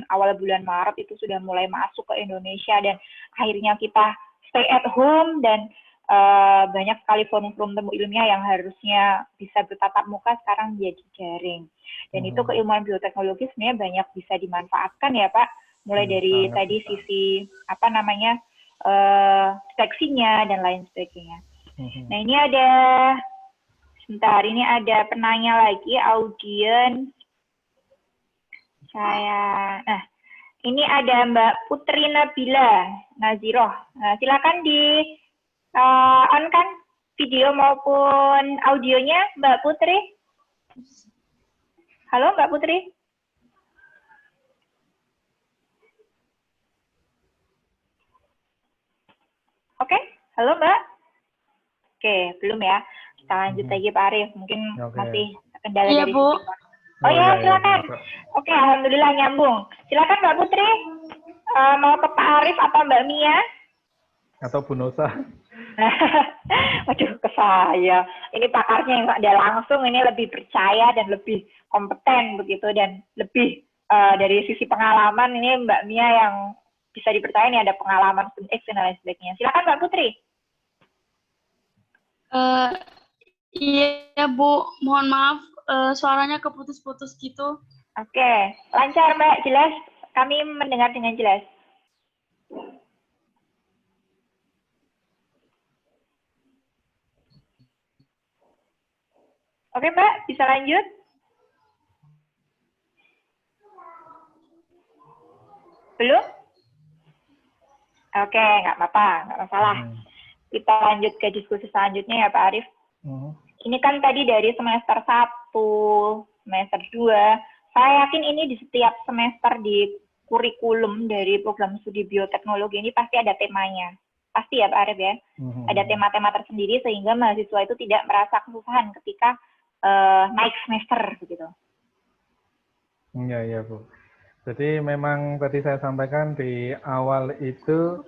awal bulan Maret itu sudah mulai masuk ke Indonesia dan akhirnya kita stay at home dan banyak sekali forum-forum temu ilmiah yang harusnya bisa bertatap muka sekarang jadi daring. Dan itu keilmuan bioteknologi sebenarnya banyak bisa dimanfaatkan ya Pak, mulai dari tadi bisa. Sisi deteksinya dan lain sebagainya. Nah, ini ini ada penanya lagi, audiens. Ini ada Mbak Putri Nabila Naziroh. Nah, silakan di on kan video maupun audionya Mbak Putri. Halo Mbak Putri. Oke, halo Mbak. Oke, belum ya. Kita lanjut lagi Pak Arif. Mungkin masih kendala dari Bu. Oh ya, silakan. Oke, alhamdulillah nyambung. Silakan Mbak Putri. Mau ke Pak Arif atau Mbak Mia? Atau Bu Nosa. Waduh, ke saya. Ini pakarnya yang ada langsung, ini lebih percaya dan lebih kompeten begitu, dan lebih dari sisi pengalaman ini Mbak Mia yang bisa dipercaya nih, ada pengalaman student exchange dan lain sebagainya. Silakan Mbak Putri. Iya Bu, mohon maaf suaranya keputus-putus gitu. Oke, lancar Mbak, jelas. Kami mendengar dengan jelas. Oke Mbak, bisa lanjut? Belum? Oke, nggak apa-apa, nggak masalah. Kita lanjut ke diskusi selanjutnya ya Pak Arif. Ini kan tadi dari semester 1, semester 2, Saya yakin ini di setiap semester di kurikulum dari program studi bioteknologi ini pasti ada temanya. Pasti ya Pak Arif ya. Ada tema-tema tersendiri sehingga mahasiswa itu tidak merasa kesusahan ketika naik semester begitu. Iya, Bu. Jadi memang tadi saya sampaikan di awal itu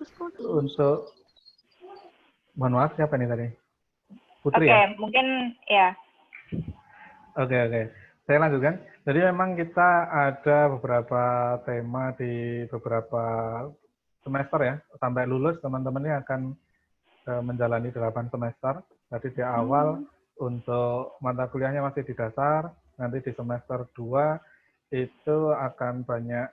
untuk, mohon maaf siapa nih tadi? Putri ya? Mungkin ya. Oke. Saya lanjutkan. Jadi memang kita ada beberapa tema di beberapa semester ya. Sampai lulus teman-teman ini akan menjalani 8 semester. Jadi di awal untuk mata kuliahnya masih di dasar, nanti di semester 2 itu akan banyak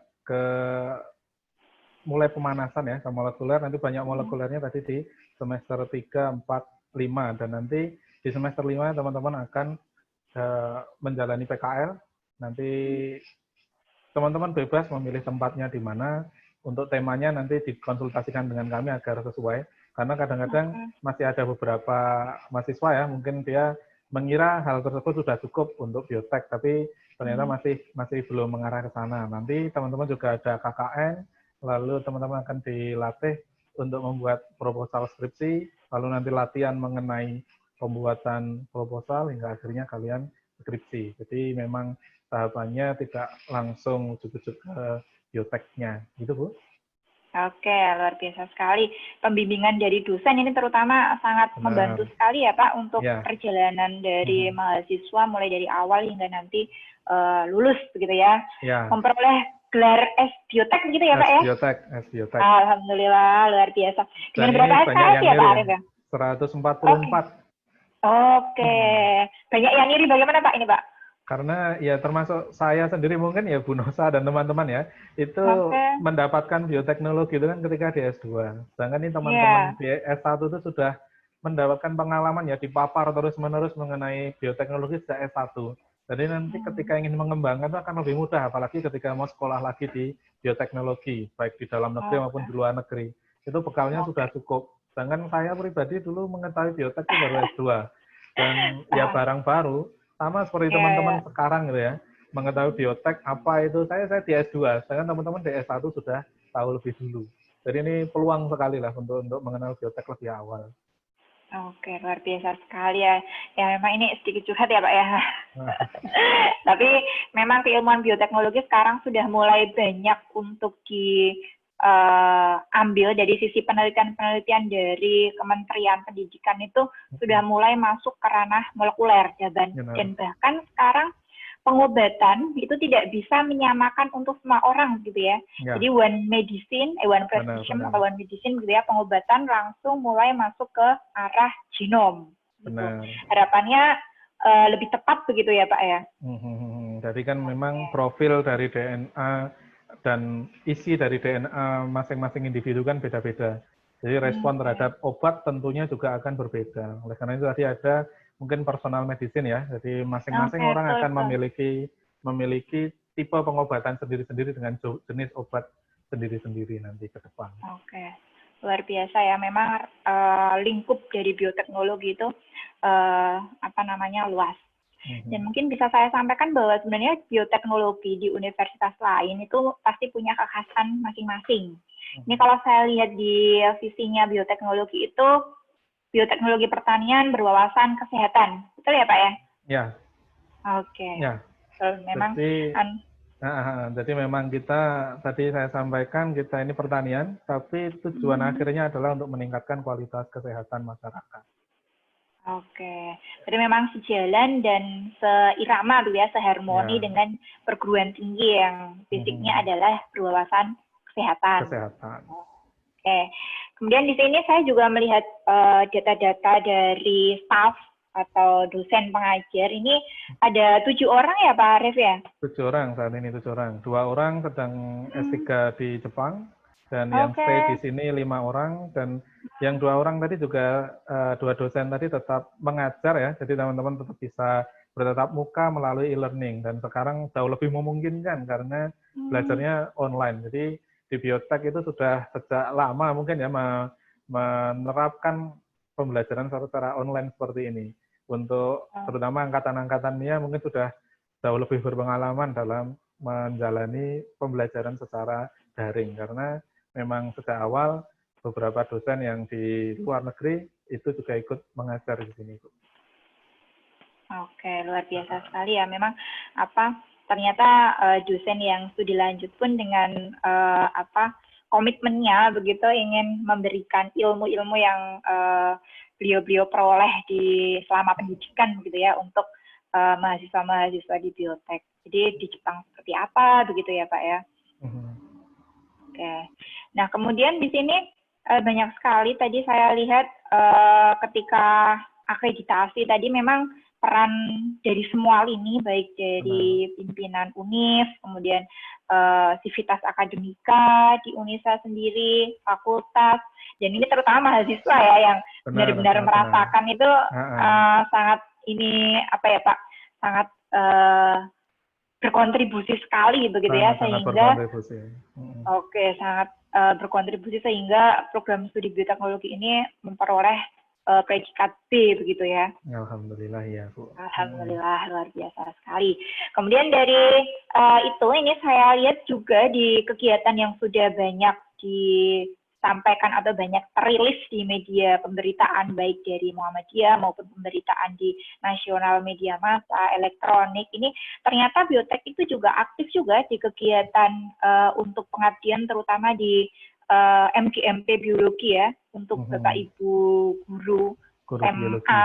mulai pemanasan ya ke molekuler, nanti banyak molekulernya tadi di semester 3, 4, 5, dan nanti di semester 5 teman-teman akan menjalani PKL. Nanti teman-teman bebas memilih tempatnya di mana, untuk temanya nanti dikonsultasikan dengan kami agar sesuai. Karena kadang-kadang masih ada beberapa mahasiswa ya, mungkin dia mengira hal tersebut sudah cukup untuk biotek, tapi ternyata masih belum mengarah ke sana. Nanti teman-teman juga ada KKN, lalu teman-teman akan dilatih untuk membuat proposal skripsi, lalu nanti latihan mengenai pembuatan proposal hingga akhirnya kalian skripsi. Jadi memang tahapannya tidak langsung ujuk-ujuk ke bioteknya, gitu Bu. Oke, luar biasa sekali. Pembimbingan dari dosen ini terutama sangat membantu sekali ya Pak untuk perjalanan dari mahasiswa mulai dari awal hingga nanti lulus begitu ya. Memperoleh gelar S Biotek begitu ya Pak ya? S Biotek. Alhamdulillah, luar biasa. Dengan berapa SKS ya Pak Arif ya? 144. Oke. Banyak yang iri bagaimana Pak ini Pak? Karena ya termasuk saya sendiri mungkin ya Bu Nosa dan teman-teman ya, itu mendapatkan bioteknologi itu kan ketika di S2. Sedangkan ini teman-teman di S1 itu sudah mendapatkan pengalaman ya, dipapar terus-menerus mengenai bioteknologi sejak S1. Jadi nanti ketika ingin mengembangkan itu akan lebih mudah, apalagi ketika mau sekolah lagi di bioteknologi, baik di dalam negeri maupun di luar negeri. Itu bekalnya sudah cukup. Sedangkan saya pribadi dulu mengetahui biotek itu baru S2. Dan ya barang baru, sama seperti teman-teman sekarang gitu ya, mengetahui biotek apa itu, saya di S2, sedangkan teman-teman di S1 sudah tahu lebih dulu. Jadi ini peluang sekali lah untuk mengenal biotek lebih awal. Oke, luar biasa sekali ya. Ya memang ini sedikit curhat ya Pak ya. Tapi memang keilmuan bioteknologi sekarang sudah mulai banyak untuk diambil dari sisi penelitian-penelitian dari Kementerian Pendidikan itu sudah mulai masuk ke ranah molekuler dan bahkan sekarang pengobatan itu tidak bisa menyamakan untuk semua orang gitu ya. Jadi one prescription atau one medicine gitu ya, pengobatan langsung mulai masuk ke arah genom. Gitu. Harapannya lebih tepat begitu ya Pak ya. Jadi kan memang profil dari DNA dan isi dari DNA masing-masing individu kan beda-beda. Jadi respon terhadap obat tentunya juga akan berbeda. Oleh karena itu tadi ada mungkin personal medicine ya. Jadi masing-masing orang akan memiliki tipe pengobatan sendiri-sendiri dengan jenis obat sendiri-sendiri nanti ke depan. Oke. Luar biasa ya. Memang lingkup dari bioteknologi itu luas. Dan mungkin bisa saya sampaikan bahwa sebenarnya bioteknologi di universitas lain itu pasti punya kekhasan masing-masing. Ini kalau saya lihat di visinya bioteknologi itu, bioteknologi pertanian berwawasan kesehatan. Betul ya Pak ya? Ya. Oke. Ya. Memang. Jadi memang kita, tadi saya sampaikan kita ini pertanian, tapi tujuan akhirnya adalah untuk meningkatkan kualitas kesehatan masyarakat. Oke, jadi memang sejalan dan seirama ya, seharmoni dengan perguruan tinggi yang basicnya adalah berwawasan kesehatan. Oke, kemudian di sini saya juga melihat data-data dari staff atau dosen pengajar. Ini ada 7 orang ya Pak Arif ya? 7 orang saat ini, 7 orang. 2 orang sedang S3 di Jepang, dan yang stay di sini 5 orang, dan yang 2 orang tadi juga 2 dosen tadi tetap mengajar ya, jadi teman-teman tetap bisa bertatap muka melalui e-learning, dan sekarang jauh lebih memungkinkan karena belajarnya online. Jadi di biotek itu sudah sejak lama mungkin ya menerapkan pembelajaran secara online seperti ini. Untuk terutama angkatan-angkatannya mungkin sudah jauh lebih berpengalaman dalam menjalani pembelajaran secara daring, karena memang sejak awal beberapa dosen yang di luar negeri itu juga ikut mengajar di sini, Bu. Oke, luar biasa sekali ya. Memang ternyata dosen yang studi lanjut pun dengan komitmennya begitu ingin memberikan ilmu-ilmu yang beliau-beliau peroleh di selama pendidikan begitu ya untuk mahasiswa-mahasiswa di biotek. Jadi di Jepang seperti apa begitu ya Pak ya? Oke. Nah kemudian di sini banyak sekali tadi saya lihat ketika akreditasi tadi memang peran dari semua lini, baik dari pimpinan UNIF, kemudian sivitas akademika di UNISA sendiri, fakultas, dan ini terutama mahasiswa ya yang benar-benar merasakan itu sangat ini Pak, sangat berkontribusi sekali begitu ya, sehingga sangat berkontribusi sehingga program studi bioteknologi ini memperoleh predikat B begitu ya. Alhamdulillah ya Bu. Alhamdulillah, luar biasa sekali. Kemudian dari ini saya lihat juga di kegiatan yang sudah banyak disampaikan atau banyak terilis di media pemberitaan baik dari Muhammadiyah maupun pemberitaan di nasional media massa, elektronik. Ini ternyata biotek itu juga aktif juga di kegiatan untuk pengabdian terutama di MGMP biologi ya untuk Bapak Ibu guru SMA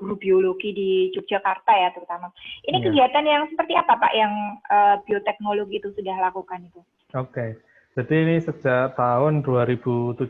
guru biologi di Yogyakarta ya terutama. Ini kegiatan yang seperti apa Pak yang bioteknologi itu sudah lakukan itu? Oke. Jadi ini sejak tahun 2017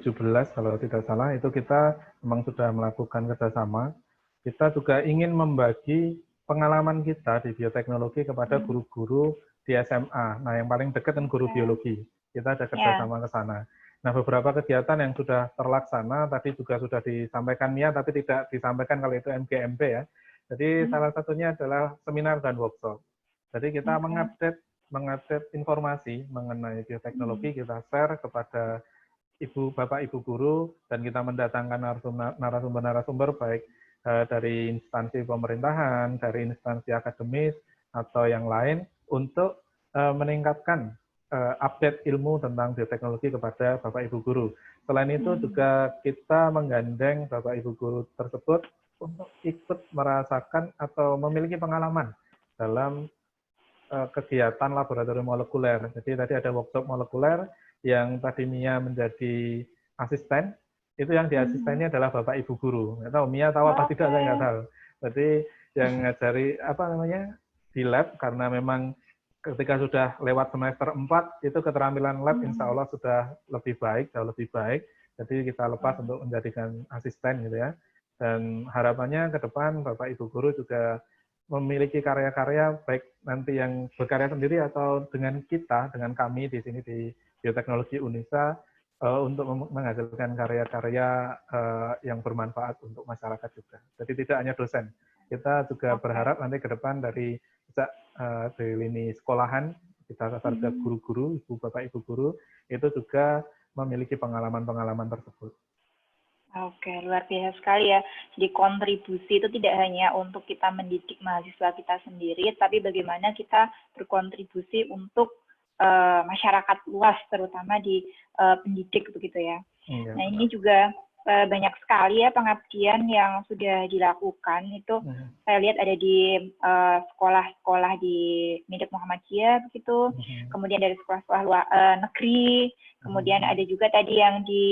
kalau tidak salah itu kita memang sudah melakukan kerjasama. Kita juga ingin membagi pengalaman kita di bioteknologi kepada guru-guru di SMA. Nah yang paling dekat kan guru biologi. Kita ada kerjasama ke sana. Nah, beberapa kegiatan yang sudah terlaksana, tadi juga sudah disampaikan Mia, tapi tidak disampaikan kalau itu MGMP ya. Jadi salah satunya adalah seminar dan workshop. Jadi kita mengupdate informasi mengenai bioteknologi, kita share kepada Bapak Ibu guru, dan kita mendatangkan narasumber-narasumber baik dari instansi pemerintahan, dari instansi akademis, atau yang lain, untuk meningkatkan update ilmu tentang bioteknologi kepada Bapak Ibu guru. Selain itu juga kita menggandeng Bapak Ibu guru tersebut untuk ikut merasakan atau memiliki pengalaman dalam kegiatan laboratorium molekuler. Jadi tadi ada workshop molekuler yang tadi Mia menjadi asisten, itu yang diasistennya adalah Bapak Ibu guru. Nggak tahu Mia tahu apa tidak, saya nggak tahu. Jadi yang ngajari di lab, karena memang ketika sudah lewat semester 4, itu keterampilan lab insya Allah sudah lebih baik, jauh lebih baik. Jadi kita lepas untuk menjadikan asisten gitu ya. Dan harapannya ke depan Bapak Ibu guru juga memiliki karya-karya, baik nanti yang berkarya sendiri atau dengan kita, dengan kami di sini di Bioteknologi Unisa, untuk menghasilkan karya-karya yang bermanfaat untuk masyarakat juga. Jadi tidak hanya dosen. Kita juga berharap nanti ke depan dari lini sekolahan, kita kasar ke guru-guru, Bapak Ibu guru, itu juga memiliki pengalaman-pengalaman tersebut. Oke, luar biasa sekali ya. Jadi kontribusi itu tidak hanya untuk kita mendidik mahasiswa kita sendiri, tapi bagaimana kita berkontribusi untuk masyarakat luas, terutama di pendidik begitu ya. Nah ini juga banyak sekali ya pengabdian yang sudah dilakukan. Itu saya lihat ada di sekolah-sekolah di milik Muhammadiyah begitu, kemudian dari sekolah-sekolah negeri, kemudian ada juga tadi yang di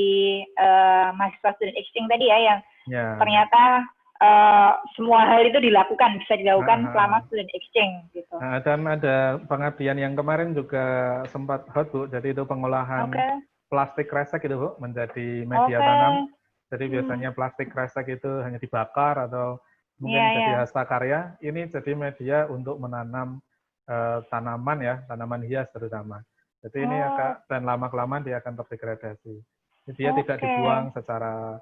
mahasiswa student exchange tadi ya, yang ternyata semua hal itu bisa dilakukan selama student exchange gitu. Dan ada pengabdian yang kemarin juga sempat hot Bu, jadi itu pengolahan plastik kresek itu Bu menjadi media tanam. Jadi biasanya plastik kresek itu hanya dibakar atau mungkin jadi hasta karya. Ini jadi media untuk menanam tanaman ya, tanaman hias terutama. Jadi ini dan lama-kelamaan dia akan terdegradasi. Jadi dia tidak dibuang secara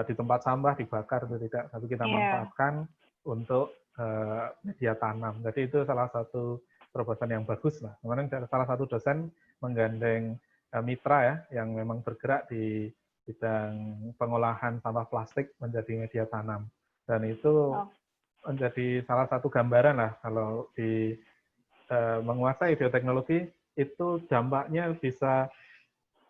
di tempat sampah, dibakar itu tidak, tapi kita manfaatkan untuk media tanam. Jadi itu salah satu terobosan yang bagus lah. Kemarin salah satu dosen menggandeng mitra ya, yang memang bergerak di bidang pengolahan sampah plastik menjadi media tanam. Dan itu menjadi salah satu gambaran lah kalau di menguasai bioteknologi, itu dampaknya bisa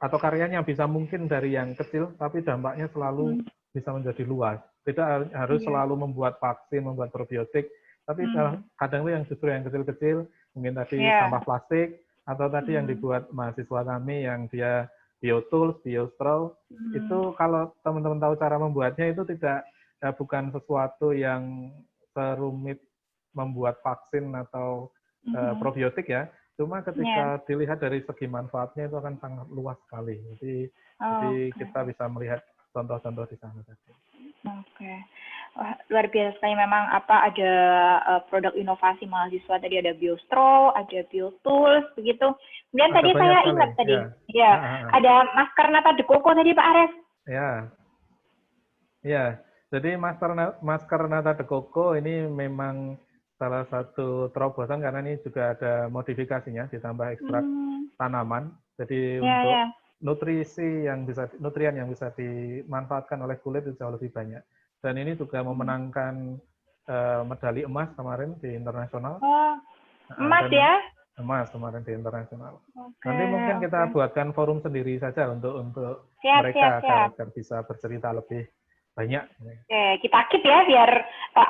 atau karyanya bisa mungkin dari yang kecil, tapi dampaknya selalu bisa menjadi luas. Tidak harus selalu membuat vaksin, membuat probiotik, tapi kadang itu yang justru yang kecil-kecil, mungkin tadi sampah plastik, atau tadi yang dibuat mahasiswa kami yang dia biotools, biostraw, itu kalau teman-teman tahu cara membuatnya itu bukan sesuatu yang serumit membuat vaksin atau probiotik ya. Cuma ketika dilihat dari segi manfaatnya itu akan sangat luas sekali. Jadi kita bisa melihat contoh-contoh di sana tadi. Oke. Wah, luar biasa sekali memang ada produk inovasi mahasiswa tadi, ada biostraw, ada biotools begitu. Kemudian tadi saya ingat tadi, ada masker Nata de Coco tadi Pak Arif. Ya. Jadi masker Nata de Coco ini memang salah satu terobosan karena ini juga ada modifikasinya, ditambah ekstrak tanaman. Jadi untuk nutrien yang bisa dimanfaatkan oleh kulit itu jauh lebih banyak. Dan ini juga memenangkan medali emas kemarin di internasional. Emas ya? Emas kemarin di internasional. Nanti mungkin kita buatkan forum sendiri saja untuk mereka agar bisa bercerita lebih banyak. Oke, kita keep ya biar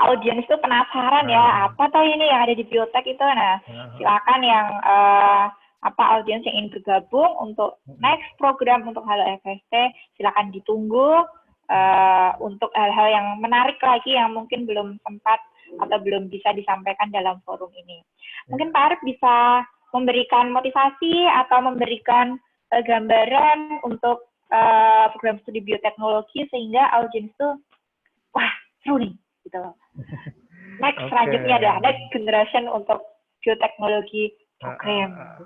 audiens itu penasaran ya apa toh ini yang ada di biotek itu. Nah, silakan yang audiens yang ingin bergabung untuk next program untuk Halo FST, silakan ditunggu untuk hal-hal yang menarik lagi yang mungkin belum sempat atau belum bisa disampaikan dalam forum ini. Mungkin Pak Arif bisa memberikan motivasi atau memberikan gambaran untuk program studi bioteknologi sehingga audiens itu wah seru nih gitu. Next selanjutnya ada next generation untuk bioteknologi program.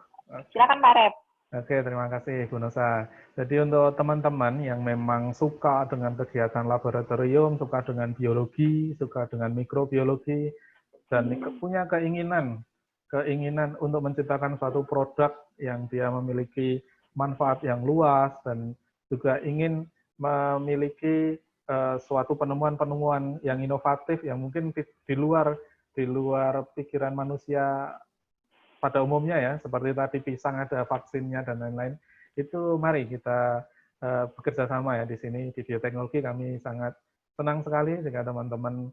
Silakan Pak Rep. Oke, terima kasih Bu Nusa. Jadi untuk teman-teman yang memang suka dengan kegiatan laboratorium, suka dengan biologi, suka dengan mikrobiologi, dan punya keinginan untuk menciptakan suatu produk yang dia memiliki manfaat yang luas dan juga ingin memiliki suatu penemuan-penemuan yang inovatif yang mungkin di luar pikiran manusia pada umumnya ya, seperti tadi pisang ada vaksinnya dan lain-lain. Itu mari kita bekerja sama ya di sini di bioteknologi. Kami sangat senang sekali jika teman-teman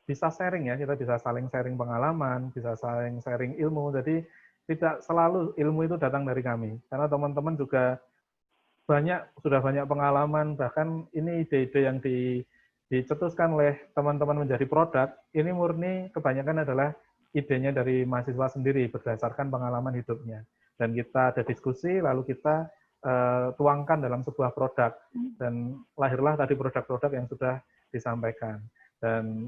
bisa sharing ya, kita bisa saling sharing pengalaman, bisa saling sharing ilmu. Jadi tidak selalu ilmu itu datang dari kami, karena teman-teman juga sudah banyak pengalaman, bahkan ini ide-ide yang dicetuskan oleh teman-teman menjadi produk, ini murni kebanyakan adalah idenya dari mahasiswa sendiri berdasarkan pengalaman hidupnya. Dan kita ada diskusi, lalu kita tuangkan dalam sebuah produk, dan lahirlah tadi produk-produk yang sudah disampaikan. Dan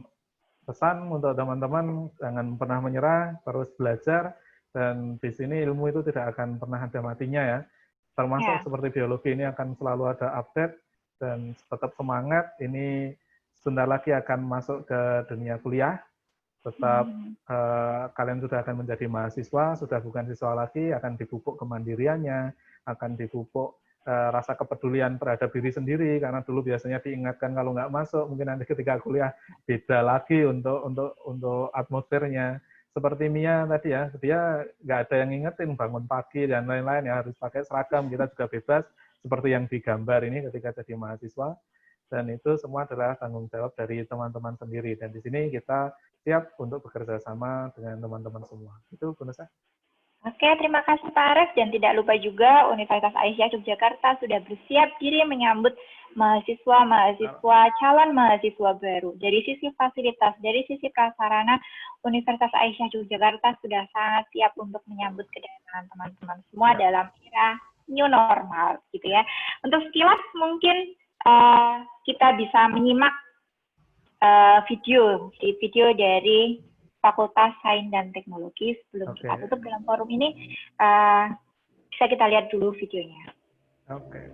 pesan untuk teman-teman, jangan pernah menyerah, terus belajar, dan di sini ilmu itu tidak akan pernah ada matinya ya. Termasuk seperti biologi ini akan selalu ada update, dan tetap semangat. Ini sebentar lagi akan masuk ke dunia kuliah. Tetap kalian sudah akan menjadi mahasiswa, sudah bukan siswa lagi, akan dipupuk kemandiriannya, akan dipupuk rasa kepedulian terhadap diri sendiri, karena dulu biasanya diingatkan kalau nggak masuk, mungkin nanti ketika kuliah beda lagi untuk atmosfernya. Seperti Mia tadi ya, dia nggak ada yang ngingetin bangun pagi dan lain-lain ya, harus pakai seragam, kita juga bebas seperti yang digambar ini ketika jadi mahasiswa, dan itu semua adalah tanggung jawab dari teman-teman sendiri, dan di sini kita siap untuk bekerja sama dengan teman-teman semua. Itu Bu Nusa. Oke, terima kasih Pak Arif, dan tidak lupa juga Universitas Aisyah Yogyakarta sudah bersiap diri menyambut mahasiswa, calon mahasiswa baru. Dari sisi fasilitas, dari sisi prasarana, Universitas Aisyah Yogyakarta sudah sangat siap untuk menyambut kedatangan teman-teman semua dalam era new normal, gitu ya. Untuk sekilas mungkin kita bisa menyimak video dari Fakultas Sains dan Teknologi. Sebelum kita tutup dalam forum ini, bisa kita lihat dulu videonya. Oke.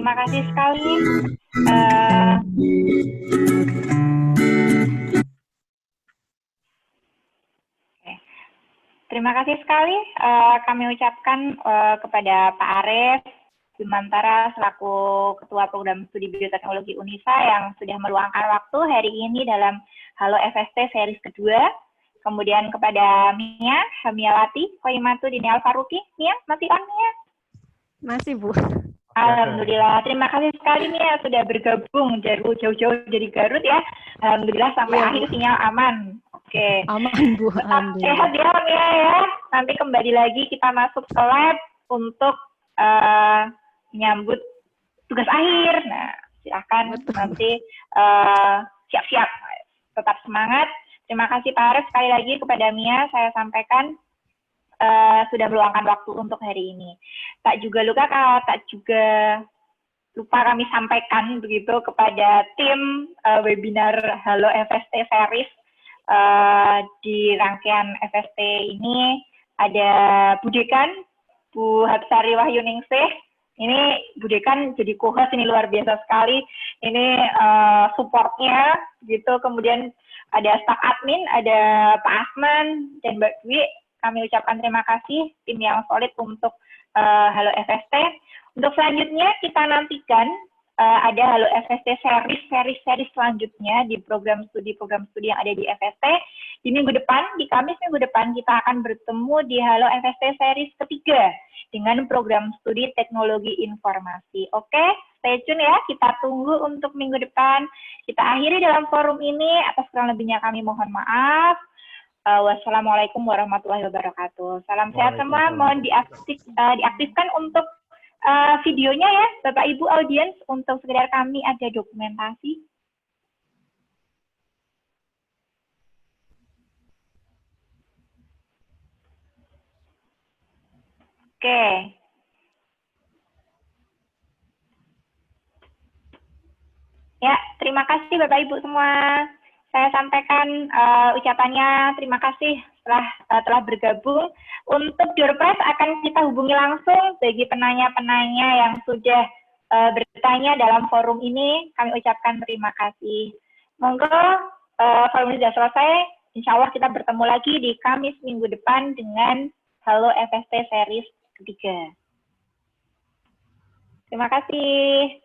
terima kasih sekali. Terima kasih sekali kami ucapkan kepada Pak Arif Bimantara selaku Ketua Program Studi Bioteknologi Unisa yang sudah meluangkan waktu hari ini dalam Halo FST series kedua. Kemudian kepada Mia Hamiawati Koimatu Dini Alfaruki. Mia, masih on Mia? Masih, Bu. Alhamdulillah, terima kasih sekali Mia sudah bergabung jauh-jauh dari Garut ya. Alhamdulillah sampai akhir sinyal aman. Oke. Aman, Bu. Tetap sehat ya Mia ya. Nanti kembali lagi kita masuk ke lab untuk menyambut tugas akhir. Nah, silakan nanti siap-siap. Tetap semangat. Terima kasih Pak Arif sekali lagi kepada Mia saya sampaikan sudah meluangkan waktu untuk hari ini. Tak juga lupa kami sampaikan begitu kepada tim webinar Halo FST series di rangkaian FST ini ada Bu Dekan, Bu Hapsari Wahyuningsih. Ini Bu Dekan jadi co-host ini luar biasa sekali. Ini supportnya gitu. Kemudian ada staf admin, ada Pak Asman dan Mbak Dwi. Kami ucapkan terima kasih tim yang solid untuk Halo FST. Untuk selanjutnya kita nantikan ada Halo FST seri selanjutnya di program studi yang ada di FST. Di minggu depan, di Kamis minggu depan kita akan bertemu di Halo FST series ketiga dengan program studi teknologi informasi. Oke, stay tune ya, kita tunggu untuk minggu depan. Kita akhiri dalam forum ini, atas kurang lebihnya kami mohon maaf. Wassalamualaikum warahmatullahi wabarakatuh. Salam sehat semua, mohon diaktifkan untuk videonya ya, Bapak Ibu audiens, untuk sekedar kami ada dokumentasi. Oke. Ya, terima kasih Bapak Ibu semua. Saya sampaikan ucapannya terima kasih telah bergabung. Untuk Doorpress akan kita hubungi langsung bagi penanya-penanya yang sudah bertanya dalam forum ini. Kami ucapkan terima kasih. Monggo forum ini sudah selesai. Insya Allah kita bertemu lagi di Kamis minggu depan dengan Halo FST series ketiga. Terima kasih.